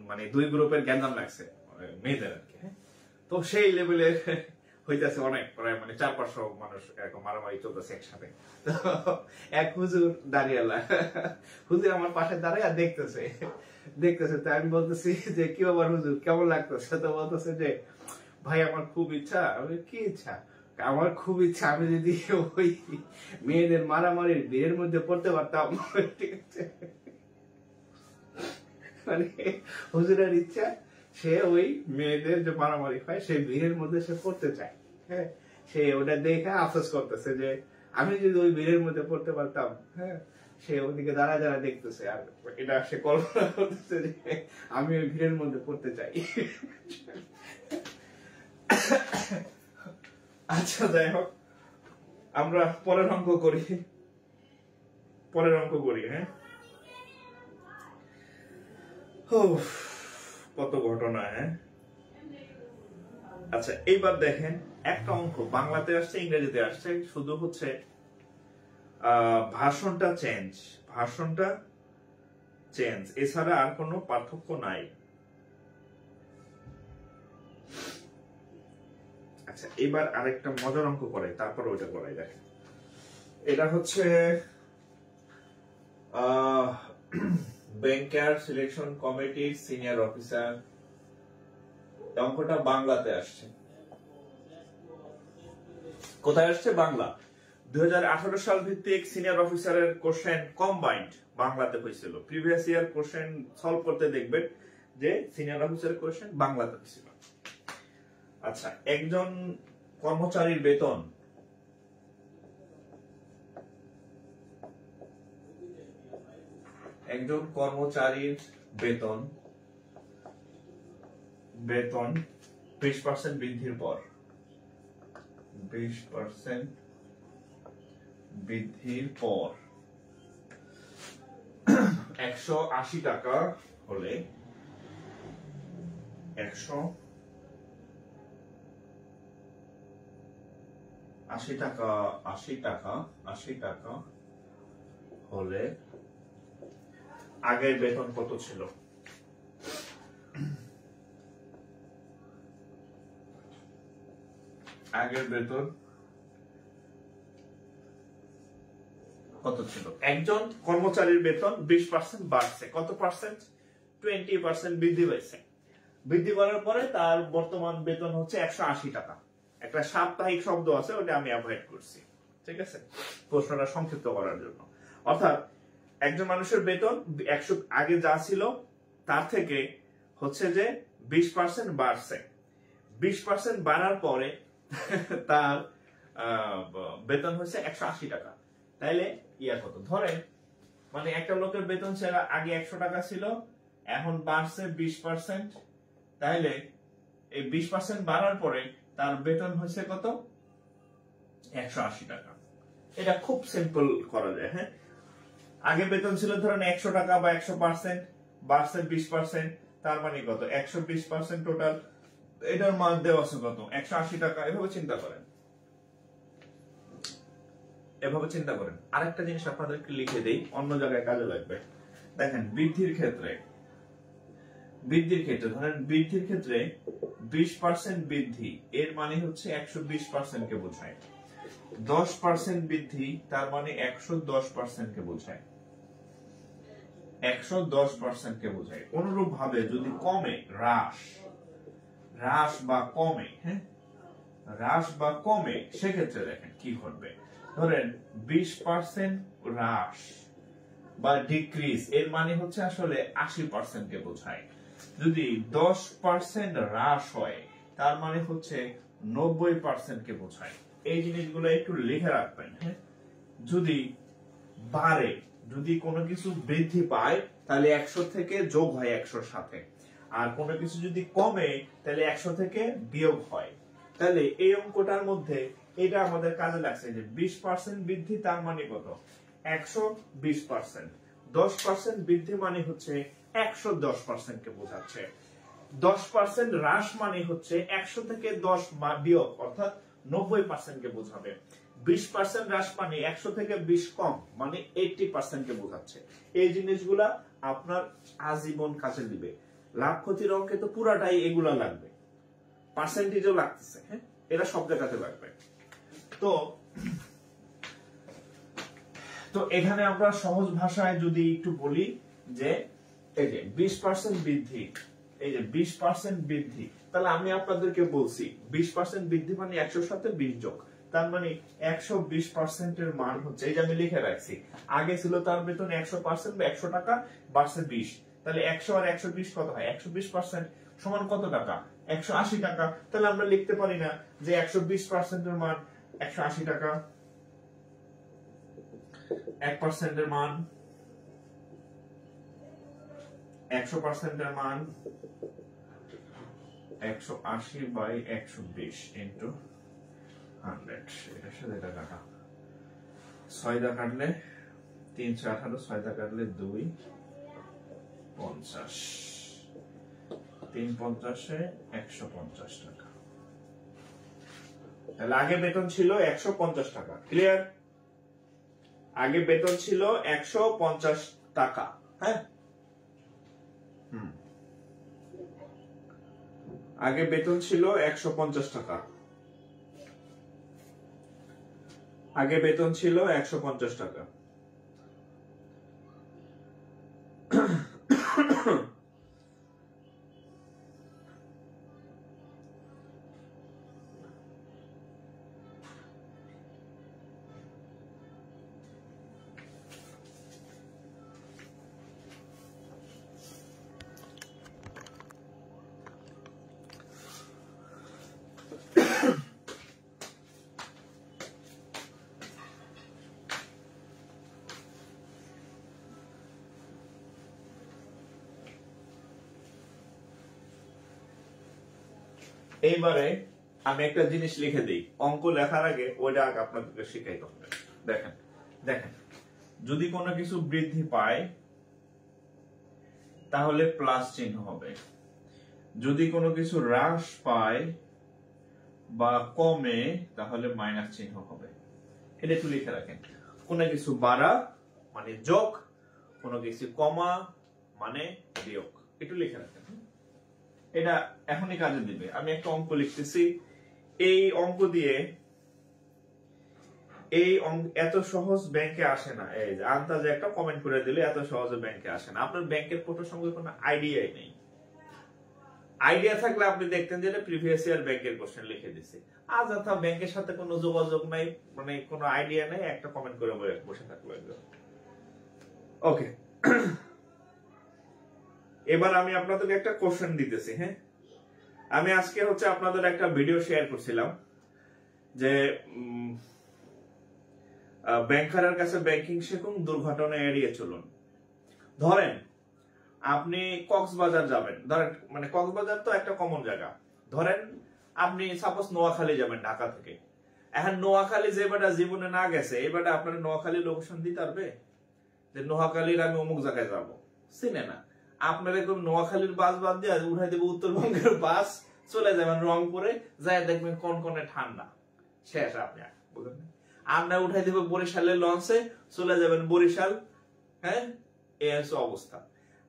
মানে দুই গ্রুপের গ্যাঞ্জাম লাগছে মেয়েদের আর কি। তো সেই লেভেলের হইতেছে অনেক, প্রায় মানে 400-500 মানুষ এরকম মারামারি চলতেছে একসাথে। এক হুজুর দাঁড়িয়েলা, হুজুর আমার পাশে দাঁড়িয়ে দেখতেছে। তো আমি বলতেছি যে কি ব্যাপার হুজুর, কেমন লাগতেছে? তো বলতেছে যে ভাই আমার খুব ইচ্ছা। আমি কি ইচ্ছা? আমার খুব ইচ্ছা আমি যদি ওই মেয়েদের মারামারির ভিড়ের মধ্যে পড়তে পারতাম। ঠিক আছে, মানে হুজুরের ইচ্ছা সে ওই মেয়েদের যে মারামারি হয় সেই ভিড়ের মধ্যে সে পড়তে চায়। হ্যাঁ, সে ওটা দেখে আফসোস করতেছে যে আমি যদি ওই ভিড়ের মধ্যে পড়তে পারতাম। হ্যাঁ, সে ওদিকে দাঁড়া দেখতেছে আর এটা সে কল্পনা করতেছে যে আমি ওই ভিড়ের মধ্যে পড়তে চাই। আচ্ছা যাই হোক, আমরা পরের অঙ্ক করি। হ্যাঁ, কত ঘটনা। হ্যাঁ, আচ্ছা এইবার দেখেন একটা অঙ্ক বাংলাতে আসছে, ইংরেজিতে আসছে, শুধু হচ্ছে ভাষণটা চেঞ্জ, এছাড়া আর কোনো পার্থক্য নাই। আচ্ছা এবার আরেকটা মজার অঙ্ক করে তারপর ওইটা করাই। দেখেন এটা হচ্ছে ব্যাংকার সিলেকশন কমিটির সিনিয়র অফিসার, অঙ্কটা বাংলাতে আসছে। কোথায় আসছে? বাংলা। 2018 সাল ভিত্তিক সিনিয়র অফিসারের কোশ্চেন কম্বাইন্ড বাংলাতে হয়েছিল। প্রিভিয়াস ইয়ার কোশ্চেন সলভ করতে দেখবেন যে সিনিয়র অফিসারের কোশ্চেন বাংলাতে হয়েছিল। আচ্ছা, একজন কর্মচারীর বেতন বেতন 20% বৃদ্ধির পর 180 টাকা হলে 80 টাকা হলে আগের বেতন কত ছিল? আগের বেতন কত ছিল? একজন কর্মচারীর বেতন 20% বাড়ছে। কত পার্সেন্ট? 20% বৃদ্ধি পাইছে। বৃদ্ধি করার পরে তার বর্তমান বেতন হচ্ছে 180 টাকা। একটা সাপ্তাহিক শব্দ আছে, ওটা আমি অ্যাভয়েড করছি, ঠিক আছে, প্রশ্নটা সংক্ষিপ্ত করার জন্য। অর্থাৎ একজন মানুষের বেতন 100 আগে যা ছিল তার থেকে হচ্ছে যে 20% বাড়ছে। 20% বাড়ার পরে তার বেতন হচ্ছে 180 টাকা। তাইলে কত? ধরেন মানে একটা লোকের বেতন ছিল আগে 100 টাকা ছিল, এখন বাড়ছে 20%। তাইলে এই 20% বাড়ার পরে তার বেতন হচ্ছে কত? 180 টাকা। এটা খুব সিম্পল করা যায়। হ্যাঁ, আগে বেতন ছিল ধরেন 100 টাকা বা 100%, বাড়ছে 20%, তার মানে কত? 120% টোটাল। এটার মান দেওয়া আছে কত? 180 টাকা। এভাবে চিন্তা করেন। আরেকটা জিনিস আপনাদেরকে লিখে দেই, অন্য জায়গায় কাজে লাগবে। দেখেন বৃদ্ধির ক্ষেত্রে ধরেন বৃদ্ধির ক্ষেত্রে 20% বৃদ্ধি এর মানে হচ্ছে 120% কে বোঝায়। 10% বৃদ্ধি তার মানে 110% কে বোঝায়। 110% কে বোঝায়। অনুরূপ ভাবে যদি কমে, হ্রাস বা কমে, সেক্ষেত্রে দেখেন কি ঘটবে। ধরেন 20% হ্রাস বা ডিক্রিজ এর মানে হচ্ছে আসলে 80% কে বোঝায়। যদি 10% হ্রাস হয় তার মানে হচ্ছে 90% কে বোঝায়। এই জিনিসগুলো একটু লিখে রাখবেন। হ্যাঁ, যদি বাড়ে, যদি কোনো কিছু বৃদ্ধি পায় তাহলে 100 থেকে যোগ হয় 100-র সাথে, আর কোনো কিছু যদি কমে তাহলে 100 থেকে বিয়োগ হয়। তাহলে এই অঙ্কটার মধ্যে এটা আমাদের কাজে লাগছে যে 20% বৃদ্ধি তার মানে কত? 120%। 10% বৃদ্ধি মানে হচ্ছে 110% কে বোঝাচ্ছে। 10% হ্রাস মানে হচ্ছে 100 থেকে 10 বিয়োগ অর্থাৎ 90% কে বোঝাবে। 20% হ্রাস মানে 100 থেকে 20 কম মানে 80% কে বোঝাচ্ছে। এই জিনিসগুলা আপনার আজীবন কাজে দিবে। লাভ ক্ষতির অঙ্কে তো পুরাটাই এগুলা লাগবে, পার্সেন্টেজও লাগতেছে, হ্যাঁ, এটা সব জায়গাতে লাগবে। তো এখানে আমরা সহজ ভাষায় যদি একটু বলি যে এই যে 20% বৃদ্ধি, এই যে 20% বৃদ্ধি, তাহলে আমি আপনাদেরকে বলছি 20% বৃদ্ধি মানে 100 সাথে 20 যোগ, তার মানে 120% এর মান হচ্ছে, এই যে আমি লিখে রাখছি, আগে ছিল তার বেতন 100% বা 100 টাকা, বাড়ছে 20, তাহলে 100 আর 120 কত হয়? 120% সমান কত টাকা? 180 টাকা। তাহলে আমরা লিখতে পারি না যে 120% এর মান 180 টাকা, 1% এর মান 100% এর মান 180/120 ইন্টু 100, এটার সাথে এটা কাটা, 6 দা কাটলে 318, 6 দা কাটলে 2, 50, 350-এ 150 টাকা। তাহলে আগে বেতন ছিল 150 টাকা, ক্লিয়ার? আগে বেতন ছিল 150 টাকা, হ্যাঁ, আগে বেতন ছিল 150 টাকা, আগে বেতন ছিল 150 টাকা। এইবারে আমি একটা জিনিস লিখে দিই, অঙ্ক লেখার আগে ওইটা আগে আপনাদেরকে শিখাইতে হবে। দেখেন দেখেন, যদি কোনো কিছু বৃদ্ধি পায় তাহলে প্লাস চিহ্ন হবে, যদি কোনো কিছু হ্রাস পায় বা কমে তাহলে মাইনাস চিহ্ন হবে। এটা একটু লিখে রাখেন। কোনো কিছু বাড়া মানে যোগ, কোনো কিছু কমা মানে বিয়োগ, একটু লিখে রাখেন। এটা এখনই কাজে দিবে। আমি একটা অঙ্ক লিখতেছি, এই অঙ্ক দিয়ে এই এত সহজ ব্যাংকে আসে না। এই যে আন্দাজে একটা কমেন্ট করে দিলে এত সহজে ব্যাংকে আসে না। আপনার ব্যাংকের ফটোর সঙ্গে কোনো আইডিয়াই নেই। আইডিয়া থাকলে আপনি দেখতেন যে প্রিভিয়াস ইয়ার ব্যাংকের কোশ্চেন লিখে দিছে। আজ অর্থাৎ ব্যাংকের সাথে কোনো যোগাযোগ নাই, মানে কোনো আইডিয়া নেই, একটা কমেন্ট করে বসে থাকলো একদম। ওকে, এবার আমি আপনাদেরকে একটা কোশ্চেন দিতেছি। হ্যাঁ, আমি আজকে হচ্ছে আপনাদের একটা ভিডিও শেয়ার করছিলাম যে ব্যাংকারের কাছে ব্যাংকিং শিখুন, দুর্ঘটনা এড়িয়ে চলুন। ধরেন আপনি কক্সবাজার যাবেন, ধরেন মানে কক্সবাজার তো একটা কমন জায়গা, ধরেন আপনি সাপোজ নোয়াখালী যাবেন ঢাকা থেকে। এখন নোয়াখালী যে বেটা জীবনে না গেছে, এই বেটা আপনার নোয়াখালী লোকেশন দিতে পারবে যে নোয়াখালীর আমি অমুক জায়গায় যাব? চিনে না। আপনার একদম নোয়াখালীর বাস বাদ দিয়ে উঠাই দেবে উত্তরবঙ্গের বাস, চলে যাবেন রংপুরে, যাই দেখবেন কোন কোনে ঠান্ডা, শেষ। আপনি বুঝলেন, আমরা উঠাই দেবো বরিশালের লঞ্চে, চলে যাবেন বরিশাল। হ্যাঁ, এই হচ্ছে অবস্থা।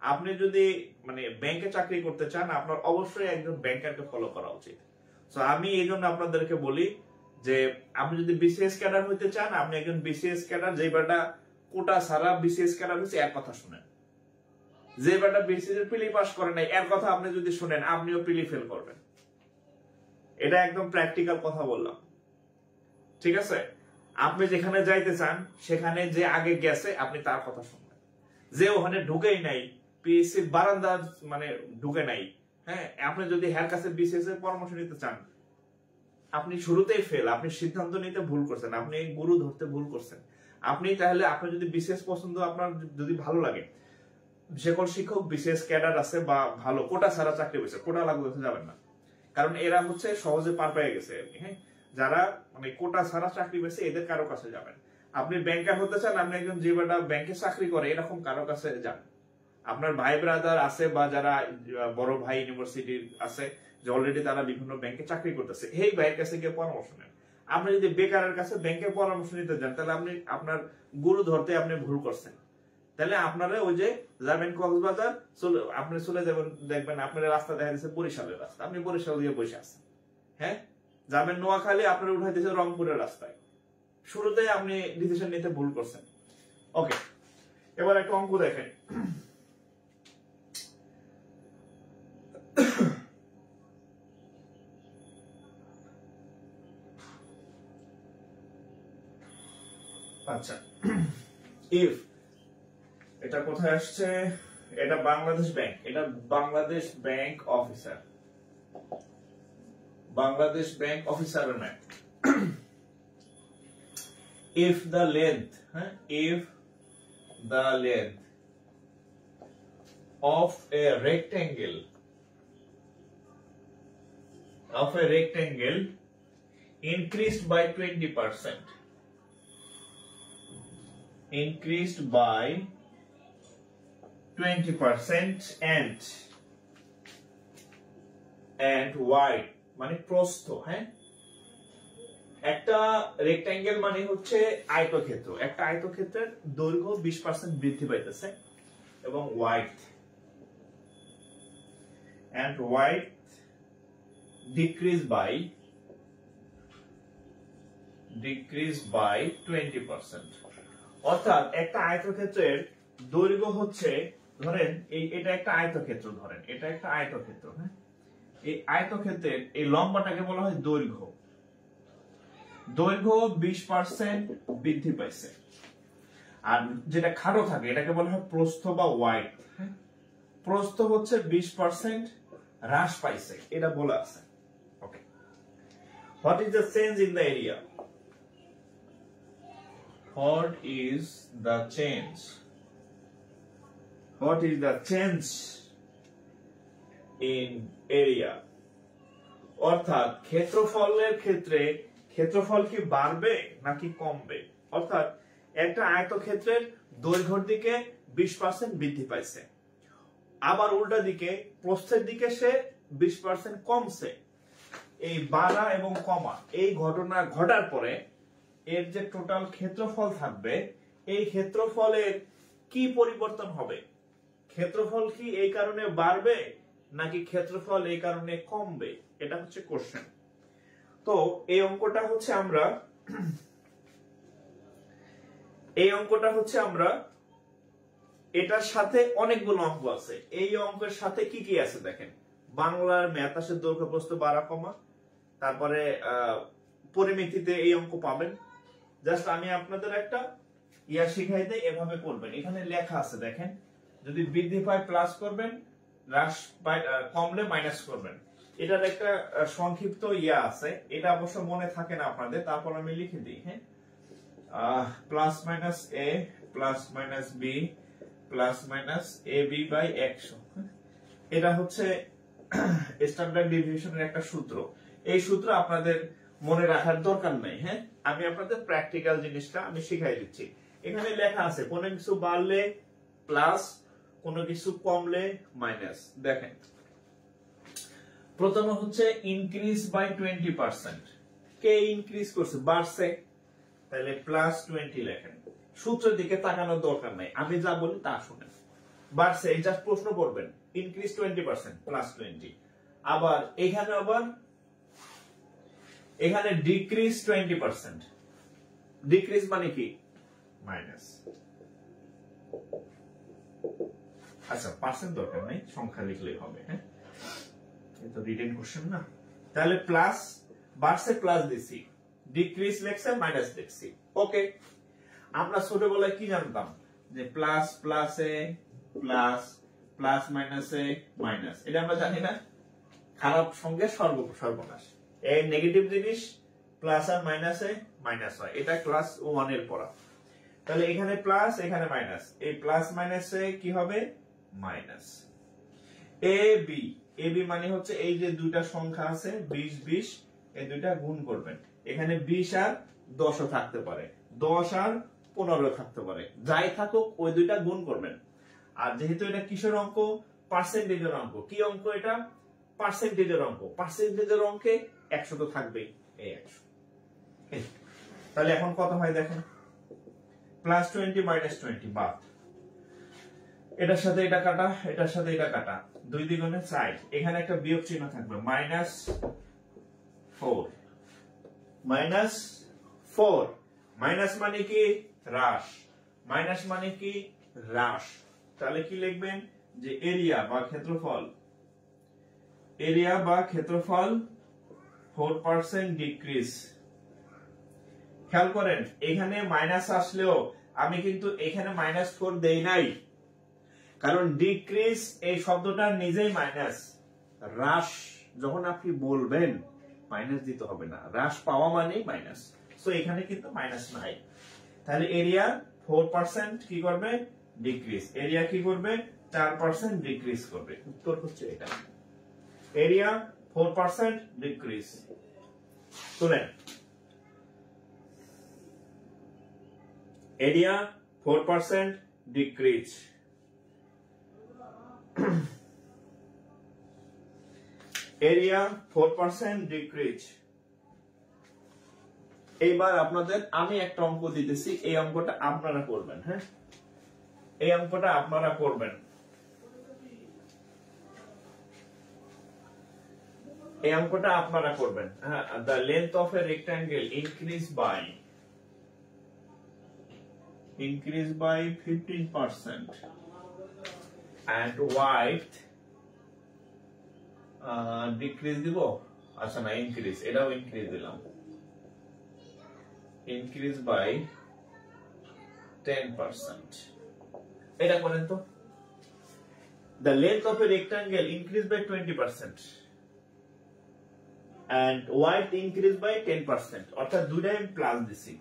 আপনি যদি মানে ব্যাংকে চাকরি করতে চান, আপনার অবশ্যই একজন ব্যাংকারকে ফলো করা উচিত। তো আমি এই জন্য আপনাদেরকে বলি যে আপনি যদি বিসিএস ক্যাডার হইতে চান, আপনি একজন বিসিএস ক্যাডার, যে বেটা কোটা ছাড়া বিসিএস ক্যাডার হচ্ছে, এর কথা শুনেন। যে বেটা বিসিএস এর প্রিলি পাস করে নাই, এর কথা আপনি যদি শুনেন, আপনিও প্রিলি ফেল করবেন। এটা একদম প্র্যাকটিক্যাল কথা বললাম, ঠিক আছে? আপনি যেখানে যাইতে চান সেখানে যে আগে গেছে আপনি তার কথা শুনবেন। যে ওখানে ঢুকেই নাই, পিএসসি বারান্দার মানে ঢুকে নাই, হ্যাঁ, আপনি যদি হ্যার কাছে বিসিএস এর পরামর্শ নিতে চান, আপনি শুরুতেই ফেল, আপনি সিদ্ধান্ত নিতে ভুল করছেন, আপনি গুরু ধরতে ভুল করছেন। আপনি তাহলে আপনি যদি বিসিএস পছন্দ, আপনার যদি ভালো লাগে, সকল শিক্ষক বিসিএস ক্যাডার আছে বা ভালো কোটা ছাড়া চাকরি পেয়েছে, কোটা লাগু করতে যাবেন না, কারণ এরা হচ্ছে সহজে পার পেয়ে গেছে আর কি। হ্যাঁ, যারা মানে কোটা ছাড়া চাকরি পেয়েছে এদের কারো কাছে যাবেন। আপনি ব্যাংকার হতে চান, আপনি একজন যে বেটা ব্যাংকে চাকরি করে এরকম কারো কাছে যান। আপনার ভাই ব্রাদার আছে বা যারা বড় ভাই ইউনিভার্সিটির আছে যে অলরেডি তারা বিভিন্ন ব্যাংকে চাকরি করতেছে, এই ভাইয়ের কাছে গিয়ে পরামর্শ নেন। আপনি যদি বেকারের কাছে ব্যাংকের পরামর্শ নিতে যান তাহলে আপনি আপনার গুরু ধরতে আপনি ভুল করছেন। তাহলে আপনারা ওই যে যাবেন কক্সবাজার, আপনি চলে যাবেন, দেখবেন আপনার রাস্তা দেখা যাচ্ছে বরিশালের রাস্তা, আপনি বরিশাল দিয়ে বসে আছেন। হ্যাঁ, যাবেন নোয়াখালী, আপনার উঠাই দিয়েছে রংপুরের রাস্তায়। শুরুতে আপনি ডিসিশন নিতে ভুল করছেন। ওকে, এবার একটা অঙ্ক দেখেন। আচ্ছা, ইফ এটা কোথায় আসছে, এটা বাংলাদেশ ব্যাংক, এটা Bangladesh bank officer, Bangladesh bank অফিসারের map. if the length if the length of a rectangle increased by 20%, increased by 20% and wide মানে প্রস্থ, হ্যাঁ, একটা রেক্ট্যাঙ্গেল মানে হচ্ছে আয়তক্ষেত্র, একটা আয়তক্ষেত্রের দৈর্ঘ্য 20% বৃদ্ধি পাইতেছে এবং ওয়াইড ডিক্রিজ বাই 20%। অর্থাৎ একটা আয়তক্ষেত্রের দৈর্ঘ্য হচ্ছে, ধরেন এটা একটা আয়তক্ষেত্র, ধরেন এটা একটা আয়তক্ষেত্র, হ্যাঁ, এই আয়তক্ষেত্রের এই লম্বাটাকে বলা হয় দৈর্ঘ্য। দৈর্ঘ্য 20% বৃদ্ধি পাইছে, আর যেটা খাটো থাকে এটাকে বলা হয় প্রস্থ বা ওয়াইড। প্রস্থ হচ্ছে 20% হ্রাস পাইছে, এটা বলা আছে। Okay, what is the change in the area? What is the change? What is the change in area? অর্থাৎ ক্ষেত্রফলের ক্ষেত্রে ক্ষেত্রফল কি বাড়বে নাকি কমবে? অর্থাৎ একটা আয়তক্ষেত্রের দৈর্ঘ্যের দিকে 20% বৃদ্ধি পাইছে, আবার উল্টা দিকে প্রস্থের দিকে সে 20% কমছে। এই বাড়া এবং কমা এই ঘটনা ঘটার পরে এর যে টোটাল ক্ষেত্রফল থাকবে, এই ক্ষেত্রফলের কি পরিবর্তন হবে? ক্ষেত্রফল কি এই কারণে বাড়বে নাকি ক্ষেত্রফল এই কারণে কমবে? এটা হচ্ছে কোশ্চেন। তো এই অঙ্কটা হচ্ছে আমরা এটার সাথে অনেকগুলো অঙ্ক আছে। এই অঙ্কের সাথে কি কি আছে দেখেন, বাংলার ম্যাথ আসে দৈর্ঘ্য প্রস্থ বাড়া কমা, তারপরে পরিমিতিতে এই অঙ্ক পাবেন। জাস্ট আমি আপনাদের একটা শিখাই দেই, এভাবে করবেন। এখানে লেখা আছে দেখেন, যদি বৃদ্ধি পায় প্লাস করবেন, হ্রাস পায় কমলে মাইনাস করবেন। এটার একটা সংক্ষিপ্ত আছে, এটা অবশ্য মনে থাকে না আপনাদের, তারপর আমি লিখে দিই। হ্যাঁ, plus minus A plus minus B plus minus A B by 100। এটা হচ্ছে স্ট্যান্ডার্ড ডেভিয়েশনের একটা সূত্র। এই সূত্র আপনাদের মনে রাখার দরকার নাই। হ্যাঁ, আমি আপনাদের প্র্যাকটিক্যাল জিনিসটা আমি শিখাই দিচ্ছি। এখানে লেখা আছে কোনো কিছু বাড়লে প্লাস, কোনো কিছু কমলে মাইনাস। দেখেন, প্রথমে হচ্ছে ইনক্রিজ বাই 20%। কে ইনক্রিজ করছে? বাড়ছে, তাহলে প্লাস 20 লেখেন। সূত্রের দিকে তাকানোর দরকার নাই, আমি যা বলি তা শুনেন। বাড়ছে, এই জাস্ট প্রশ্ন করবেন, ইনক্রিজ 20% প্লাস 20। আবার এখানে ডিক্রিজ 20%। ডিক্রিজ মানে কি? মাইনাস। আচ্ছা, পার্সেন্ট দরকার নাই, সংখ্যা লিখলেই হবে। হ্যাঁ, এটা রিটেন কোশ্চেন না। তাহলে প্লাস বাড়ছে, প্লাস দিছি, ডিক্রিজ লেখছে, মাইনাস লিখছি। ওকে, আমরা ছোটবেলায় কি জানতাম যে প্লাস প্লাসে প্লাস, প্লাস মাইনাসে মাইনাস। এটা আমরা জানি না, খারাপ সঙ্গে সর্বনাশ। এই নেগেটিভ জিনিস প্লাস আর মাইনাসে মাইনাস হয়, এটা ক্লাস 1 এর পড়া। তাহলে এখানে প্লাস, এখানে মাইনাস, এই প্লাস মাইনাসে কি হবে? মাইনাস। এ বি মানে হচ্ছে এই যে দুইটা সংখ্যা আছে 20 20, এই দুইটা গুণ করবেন। এখানে 20 আর 10 থাকতে পারে, 10 আর 15 থাকতে পারে, যাই থাকুক ওই দুইটা গুণ করবেন। আর যেহেতু এটা কিসের অঙ্ক, পার্সেন্টেজের অঙ্ক, কি অঙ্ক এটা, পার্সেন্টেজের অঙ্ক, পার্সেন্টেজের অঙ্কে 100 তো থাকবেই, এই 100। তাহলে এখন কত হয় দেখেন, +20 -20 বাদ, এটার সাথে এটা কাটা, এটার সাথে এটা কাটা, 2 দ্বিগুণে 4, এখানে একটা বিয়োগ চিহ্ন থাকবে, -4, -4, মাইনাস মানে কি হ্রাস, মাইনাস মানে কি হ্রাস, তাহলে কি লিখবেন যে এরিয়া বা ক্ষেত্রফল, এরিয়া বা ক্ষেত্রফল 4% ডিক্রিজ। খেয়াল করেন এখানে মাইনাস আসলেও আমি কিন্তু এখানে -4 দেই নাই, কারণ ডিক্রিজ এই শব্দটা নিজেই মাইনাস, হ্রাস যখন আপনি বলবেন মাইনাস দিতে হবে না, হ্রাস পাওয়া মানেই মাইনাস, সো এখানে কিন্তু মাইনাস নাই। তাহলে এরিয়া 4% কি করবে, ডিক্রিজ, এরিয়া কি করবে 4% ডিক্রিজ করবে, উত্তর হচ্ছে এটা, এরিয়া 4% ডিক্রিজ। শুনেন, এরিয়া 4% ডিক্রিজ, এরিয়া 4% ডিক্রিজ। এইবার আপনাদের আমি একটা অঙ্ক দিতেছি, এই অঙ্কটা আপনারা করবেন। হ্যাঁ, এই অঙ্কটা আপনারা করবেন, এই অঙ্কটা আপনারা করবেন। হ্যাঁ, the length of a rectangle increase by 15% and width decrease দিব, আচ্ছা না increase, এটাও increase দিলাম, increase by 10%, এটা করেন তো। the length of a rectangle increase by 20% and width increase by 10%, অর্থাৎ দুইটাই আমি প্লাস দিছি,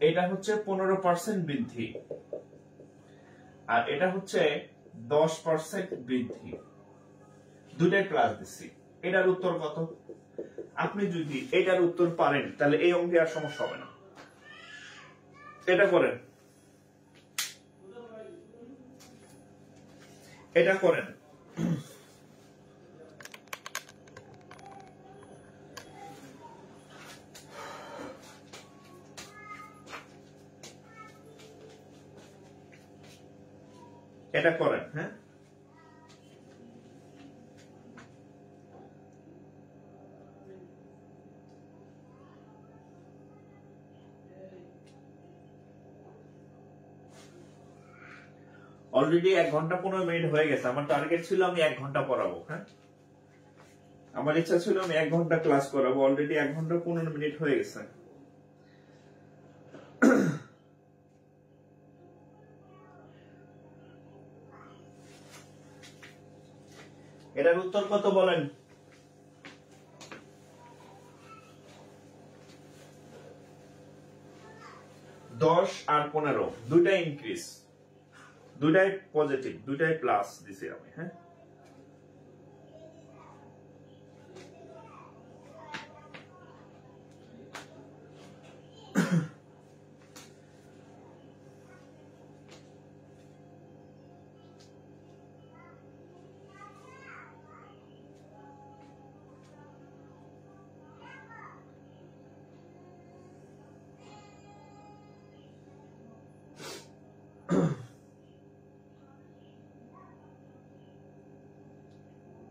এটা হচ্ছে 15% বৃদ্ধি আর এটা হচ্ছে 10% বৃদ্ধি, দুইটাই প্লাস দিছি। এটার উত্তর কত? আপনি যদি এটার উত্তর পারেন তাহলে এই অঙ্কে আর সমস্যা হবে না, এটা করেন, এটা করেন। এটা করেন। হ্যাঁ, অলরেডি 1 ঘন্টা 15 মিনিট হয়ে গেছে, আমার টার্গেট ছিল আমি 1 ঘন্টা পড়াবো। হ্যাঁ, আমার ইচ্ছা ছিল আমি 1 ঘন্টা ক্লাস করাবো, অলরেডি 1 ঘন্টা 15 মিনিট হয়ে গেছে। এটার উত্তর কত বলেন? দশ আর 15 দুইটাই ইনক্রিজ, দুইটাই পজিটিভ, দুইটাই প্লাস দিছি আমি। হ্যাঁ,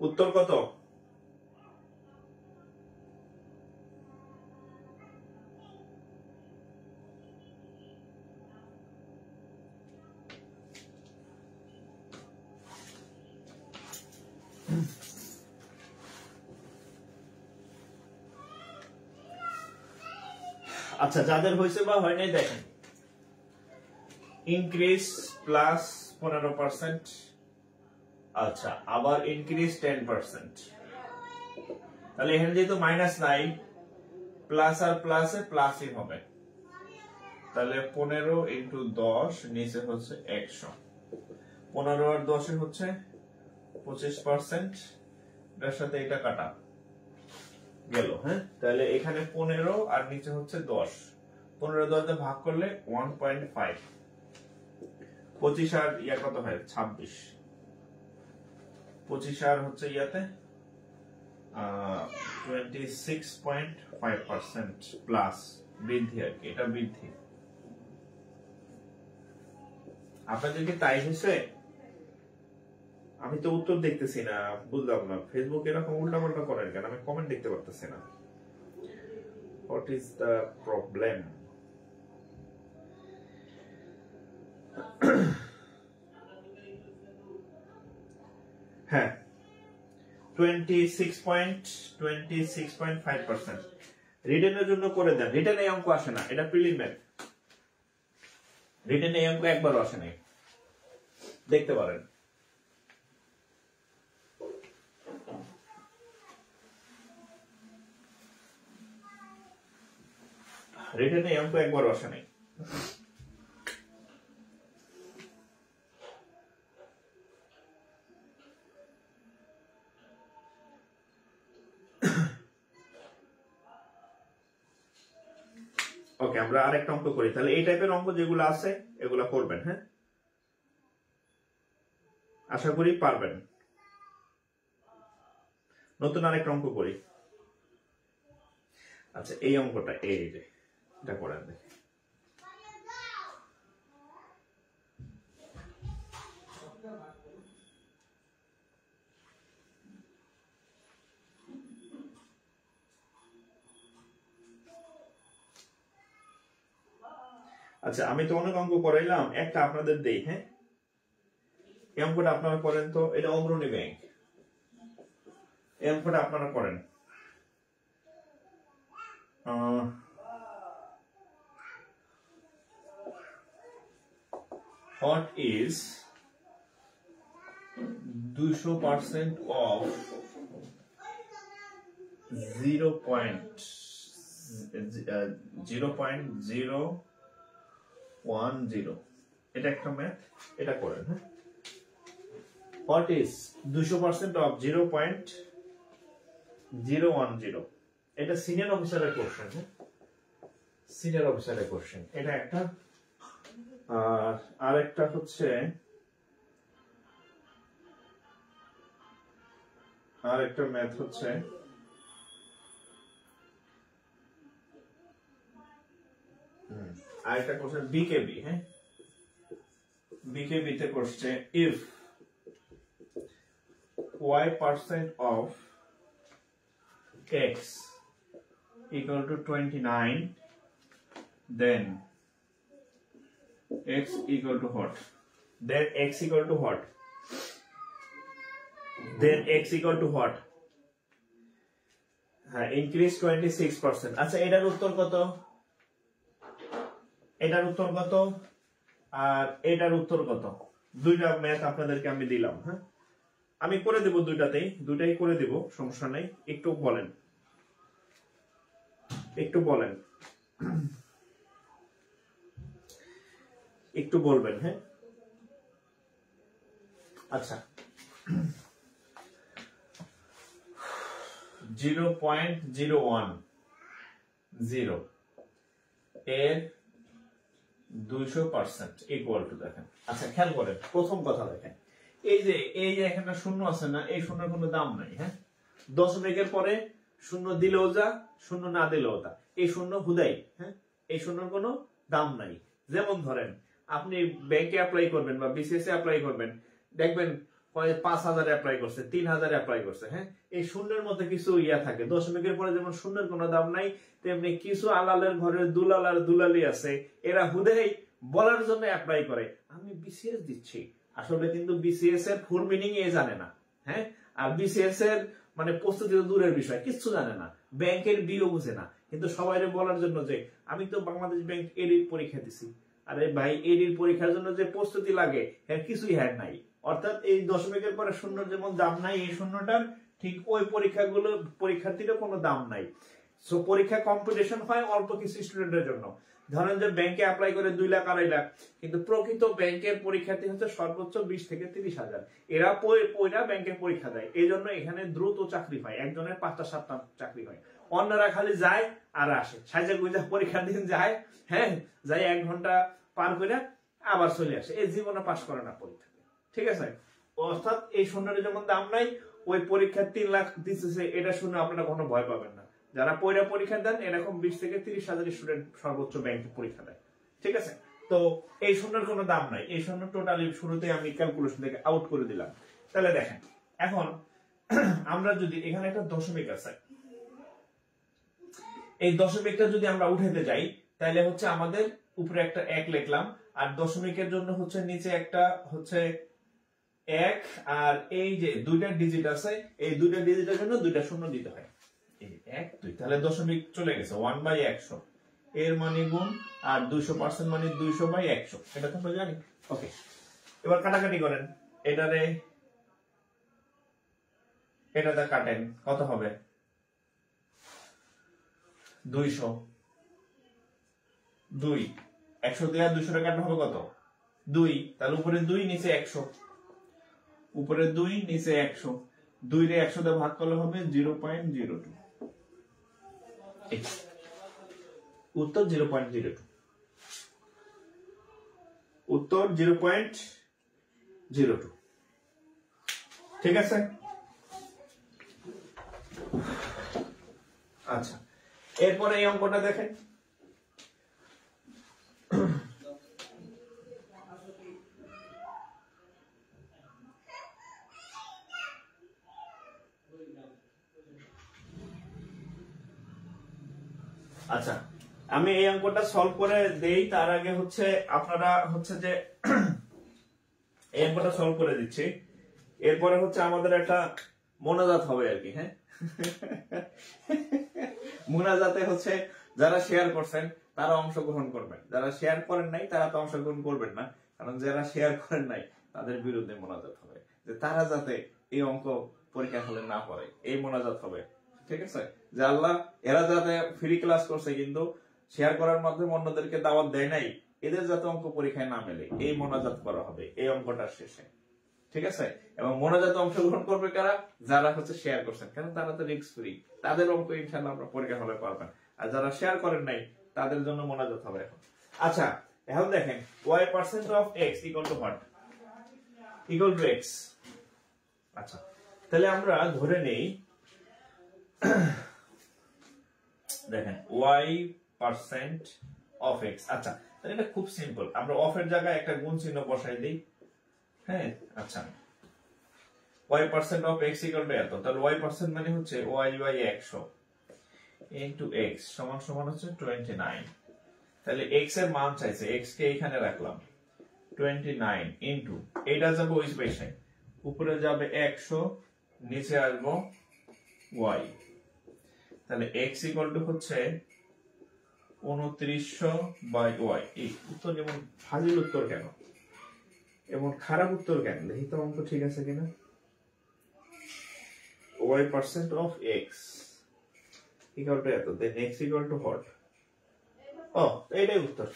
উত্তর কত? আচ্ছা, যাদের হয়েছে বা হয় নাই দেখেন, ইনক্রিজ প্লাস 15%, আচ্ছা আবার ইনক্রিজ 10%, তাহলে এখানে যেহেতু মাইনাস নাই, প্লাস আর প্লাসে প্লাসই হবে, তাহলে 15 ইন্টু 10 নিচে হচ্ছে 100, 15 আর 10 হচ্ছে 25%, এর সাথে এটা কাটা গেল। হ্যাঁ, তাহলে এখানে 15 আর নিচে হচ্ছে 10, 15 দিয়ে ভাগ করলে 1.5, 25 আর ইয়া কত হয় 26, 25 আর হচ্ছে ইয়াতে 26.5% প্লাস বৃদ্ধি আর কি, এটা বৃদ্ধি। আপনাদের কি তাই হয়েছে? আমি তো উত্তর দেখতেছি না, বুঝলাম না ফেসবুক এরকম উল্টাপাল্টা করেন কেন, আমি কমেন্ট দেখতে পারতেছি না। What is the problem? হ্যাঁ 26.5%। রিটেনের জন্য করে দেন। রিটেন এই অঙ্ক আসে না, এটা প্রিলিমিনারি। রিটেন এই অঙ্ক একবারও আসে নাই, দেখতে পারেন। রিটেন এই অঙ্ক একবারও আসে নাই। ওকে, আমরা আরেকটা অঙ্ক করি তাহলে। এই টাইপের অঙ্ক যেগুলো আছে এগুলো করবেন। হ্যাঁ, আশা করি পারবেন। নতুন আরেকটা অঙ্ক করি। আচ্ছা, এই অঙ্কটা এই যে এটা করেন দেখি। আচ্ছা, আমি তো অনেক অঙ্ক করাইলাম, একটা আপনাদের দেই। হ্যাঁ, এই অঙ্কটা আপনারা করেন তো। এটা অগ্রণী ব্যাংক, এই অঙ্কটা আপনারা করেন। What is 200% of 0.010? এটা একটা ম্যাথ, এটা করেন। হ্যাঁ, What is 200% of 0.010? এটা সিনিয়র অফিসারের কোশ্চেন। হ্যাঁ, সিনিয়র অফিসারের কোশ্চেন এটা একটা। আর একটা হচ্ছে আর একটা ম্যাথ হচ্ছে আরেকটা কোশ্চেন বিকেবি। হ্যাঁ, বিকেবি তে question if y% of x equal to 29, then x equal to what? Then x equal to what? Then x equal to what? হ্যাঁ, increase 26%। আচ্ছা, এটার উত্তর কত? এটার উত্তর কত আর এটার উত্তর কত? দুইটা ম্যাথ আপনাদেরকে আমি দিলাম। হ্যাঁ, আমি করে দেব দুটাই করে দেব, সমস্যা নাই। একটু বলেন, একটু বলেন, একটু বলবেন। হ্যাঁ, আচ্ছা, 0.010 এর 200% ইকুয়াল টু, দেখেন। আচ্ছা, খেয়াল করেন, প্রথম কথা দেখেন, এই যে এখানে শূন্য আছে না, এই শূন্যের কোনো দাম নাই। হ্যাঁ, দশমিকের পরে শূন্য দিলেও যা, শূন্য না দিলেও তা, এই শূন্য হুদাই। হ্যাঁ, এই শূন্যর কোনো দাম নাই। যেমন ধরেন আপনি ব্যাংকে অ্যাপ্লাই করবেন বা বিসিএস এ অ্যাপ্লাই করবেন, দেখবেন 5,000 অ্যাপ্লাই করছে, 3,000 অ্যাপ্লাই করছে। হ্যাঁ, এই শূন্যের মধ্যে কিছু ইয়া থাকে। দশমিকের পরে যেমন শূন্যের কোনো দাম নাই, তেমনি কিছু আলালের ঘরে দুলাল আর দুলালি আছে, এরা হুদাই বলার জন্য অ্যাপ্লাই করে আমি বিসিএস দিচ্ছি, আসলে কিন্তু বিসিএস এর ফুল মিনিং এ জানে না। হ্যাঁ, আর বিসিএস এর মানে প্রস্তুতি তো দূরের বিষয়, কিচ্ছু জানে না, ব্যাংকের বিও বুঝে না, কিন্তু সবাই বলার জন্য যে আমি তো বাংলাদেশ ব্যাংক এডির পরীক্ষা দিছি। আরে ভাই, এডির পরীক্ষার জন্য যে প্রস্তুতি লাগে হ্যাঁ কিছুই হ্যাঁ নাই। অর্থাৎ এই দশমিকের পরে শূন্যর যেমন দাম নাই, এই শূন্যটার ঠিক ওই পরীক্ষাগুলো পরীক্ষার্থীরও কোনো দাম নাই। সো পরীক্ষা কম্পিটিশন হয় অল্প কিছু স্টুডেন্টের জন্য। ধরেন যে ব্যাংকে অ্যাপ্লাই করে 2 লাখ 2.5 লাখ, কিন্তু প্রকৃত ব্যাংকের পরীক্ষার্থী হচ্ছে সর্বোচ্চ 20 থেকে 30,000। এরা পয়রা ব্যাংকের পরীক্ষা দেয়, এই জন্য এখানে দ্রুত চাকরি হয়, একজনের 5টা 7টা চাকরি হয়। অন্যরা খালি যায় আর আসে, সাইজা গুইজা পরীক্ষার দিন যায়, হ্যাঁ, যাই 1 ঘন্টা পার করে আবার চলে আসে, এই জীবনে পাশ করে না পরীক্ষা। ঠিক আছে, অর্থাৎ এই শূন্যের যেমন দাম নাই, ওই পরীক্ষার 3 লাখ দিতেছে এটা শুনে আপনারা কোনো ভয় পাবেন না। যারা পরীক্ষা দেন এরকম 20 থেকে 30,000 স্টুডেন্ট সর্বোচ্চ ব্যাংকে পরীক্ষা দেয়। ঠিক আছে, তো এই শূন্যের কোনো দাম নাই, এই শূন্য টোটালি শুরুতে আমি ক্যালকুলেশন থেকে আউট করে দিলাম। তাহলে দেখেন এখন আমরা যদি এখানে একটা দশমিক আছে, এই দশমিকটা যদি আমরা উঠাতে যাই তাহলে হচ্ছে আমাদের উপরে একটা 1 লিখলাম, আর দশমিকের জন্য হচ্ছে নিচে একটা হচ্ছে 1, আর এই যে দুইটা ডিজিট আছে এই দুইটা ডিজিটের জন্য দুইটা শূন্য দিতে হয়, এই 1 2, তাহলে দশমিক চলে গেছে 1/100 এর মানে গুণ, আর 200% মানে 200/100, এটা তো আমরা জানি। ওকে, এবার কাটাকাটি করেন, এটাতে কাটেন, কত হবে 200, 2 100 দিয়ে 200 কাটলে হবে কত 2, তাহলে উপরে 2 নিচে 100, উপরে 2 নিচে 100, 2 রে 100 দিয়ে ভাগ করলে হবে 0.02, উত্তর 0.02, উত্তর 0.02। ঠিক আছে, আচ্ছা এরপরে এই অঙ্কটা দেখেন, আচ্ছা আমি এই অঙ্কটা সলভ করে দেই, তার আগে হচ্ছে আপনারা হচ্ছে যে এই অঙ্কটা সলভ করে দিচ্ছি, এরপরে হচ্ছে আমাদের একটা মোনাজাত হবে আর কি। হ্যাঁ, মোনাজাতে হচ্ছে যারা শেয়ার করছেন তারা অংশগ্রহণ করবেন, যারা শেয়ার করেন নাই তারা তো অংশগ্রহণ করবেন না, কারণ যারা শেয়ার করেন নাই তাদের বিরুদ্ধে মোনাজাত হবে, যে তারা যাতে এই অঙ্ক পরীক্ষা হলে না পড়ে, এই মোনাজাত হবে। ঠিক আছে, যে আল্লাহ এরা যাতে ফ্রি ক্লাস করছে কিন্তু শেয়ার করার মাধ্যমে অন্যদেরকে দাওয়াত দেয় নাই, এদের যাতে অঙ্ক পরীক্ষায় না মেলে, এই মোনাজাত করা হবে এই অঙ্কটার শেষে। ঠিক আছে, এবং মোনাজাতে অংশগ্রহণ করবে কারা, যারা হচ্ছে শেয়ার করছেন, কারণ তারা তো রিস্ক ফ্রি, তাদের অঙ্ক ইনশাআল্লাহ আমরা পরীক্ষা হলে পারবেন, আর যারা শেয়ার করেন নাই তাদের জন্য মোনাজাত হবে এখন। আচ্ছা এখন দেখেন y% of x equal to what, equal to x। আচ্ছা তাহলে আমরা ধরে নেই দেখেন y% of x, আচ্ছা তাহলে এটা খুব সিম্পল, আমরা অফ এর জায়গায় একটা গুণ চিহ্ন বসাই দিই। হ্যাঁ, আচ্ছা y% of x equal to এত, তাহলে y% মানে হচ্ছে y/100 into x সমান সমান হচ্ছে 29, তাহলে x এর মান চাইছে, x কে এখানে রাখলাম 29 into এটা যাবে ওই পাশে, উপরে যাবে 100, নিচে আসবো y, তাহলে x equal to হচ্ছে 2900/y। এই উত্তর যেমন ফাজিল উত্তর কেন, এমন খারাপ উত্তর কেন, দেখি তো অঙ্ক ঠিক আছে কিনা। y% of x equal to এত, then x equal to what, ও এইটাই উত্তর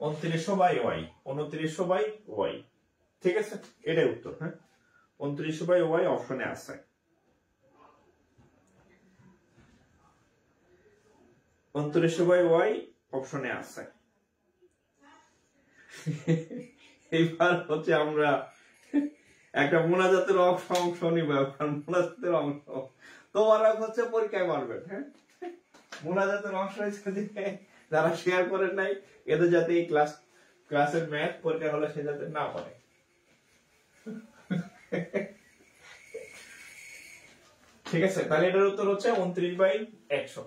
2900/y, 2900/y। ঠিক আছে, এটাই উত্তর। হ্যাঁ, 2900/y অপশনে আছে। 2900/y অপশনে আছে। এইবার হচ্ছে আমরা একটা মোনাজাতের অংশ নিব, মোনাজাতের অংশ তোমরা হচ্ছে পরীক্ষায় পারবেন। হ্যাঁ, মোনাজাতের অংশ হচ্ছে যে যারা শেয়ার করেন নাই এদের যাতে এই ক্লাসের ম্যাথ পরীক্ষা হলে সে যাতে না পারে। ঠিক আছে, তাহলে এটার উত্তর হচ্ছে 29/100।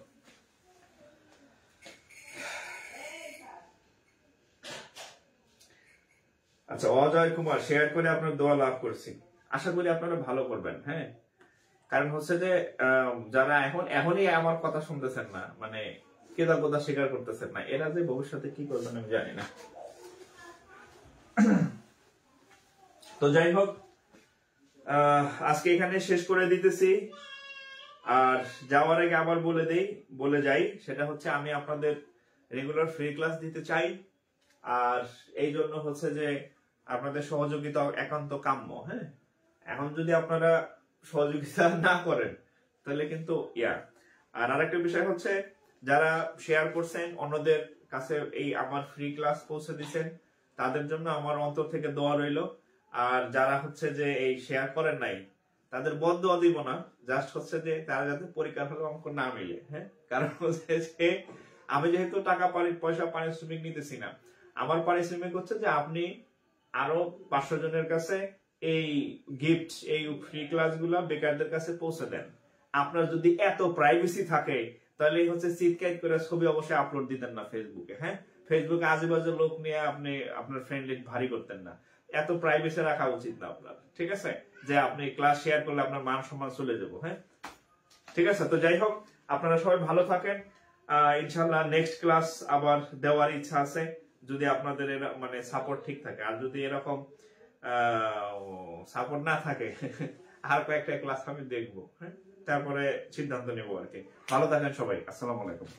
আচ্ছা, অজয় কুমার শেয়ার করে আপনার দোয়া লাভ করছি, আশা করি আপনারা ভালো করবেন। হ্যাঁ, কারণ হচ্ছে যে যারা এখনই আমার কথা শুনতেছেন না, মানে কৃতজ্ঞতা স্বীকার করতেছেন না, এরা যে ভবিষ্যতে কি করবেন আমি জানি না। তো যাই হোক, আজকে এখানে শেষ করে দিতেছি। আর যাওয়ার আগে আবার বলে যাই, সেটা হচ্ছে আমি আপনাদের রেগুলার ফ্রি ক্লাস দিতে চাই, আর এই জন্য হচ্ছে যে আপনাদের সহযোগিতা একান্ত কাম্য। হ্যাঁ, এখন যদি আপনারা সহযোগিতা না করেন তাহলে কিন্তু আর আরেকটা বিষয় হচ্ছে যারা শেয়ার করছেন অন্যদের কাছে এই আমার ফ্রি ক্লাস পৌঁছে দিচ্ছেন, তাদের জন্য আমার অন্তর থেকে দোয়া রইল। আর যারা হচ্ছে যে এই শেয়ার করেন নাই, তাদের বদদোয়া দিব না, জাস্ট হচ্ছে যে তারা যাতে পরীক্ষার হলে অঙ্ক না মিলে। হ্যাঁ, কারণ হচ্ছে যে আমি যেহেতু টাকা পয়সা পারিশ্রমিক নিতেছি না, আমার পারিশ্রমিক হচ্ছে যে আপনি আরো 500 জনের কাছে এই গিফট, এই ফ্রি ক্লাস গুলা বেকারদের কাছে পৌঁছে দেন। আপনার যদি এত প্রাইভেসি থাকে তাহলে হচ্ছে চিৎকার করে ছবি অবশ্যই আপলোড দিতেন না ফেসবুকে। হ্যাঁ, ফেসবুকে আজেবাজে লোক নিয়ে আপনি আপনার ফ্রেন্ড লিস্ট ভারী করতেন না। এত প্রাইভেসি রাখা উচিত না আপনার, ঠিক আছে? যে আপনি ক্লাস শেয়ার করলে আপনার মান সম্মান চলে যাবো। হ্যাঁ, ঠিক আছে। তো যাই হোক, আপনারা সবাই ভালো থাকেন। ইনশাল্লাহ নেক্সট ক্লাস আবার দেওয়ার ইচ্ছা আছে, যদি আপনাদের মানে সাপোর্ট ঠিক থাকে। আর যদি এরকম সাপোর্ট না থাকে আর কয়েকটা ক্লাস আমি দেখবো। হ্যাঁ, তারপরে সিদ্ধান্ত নেব আর কি। ভালো থাকেন সবাই, আসসালামু আলাইকুম।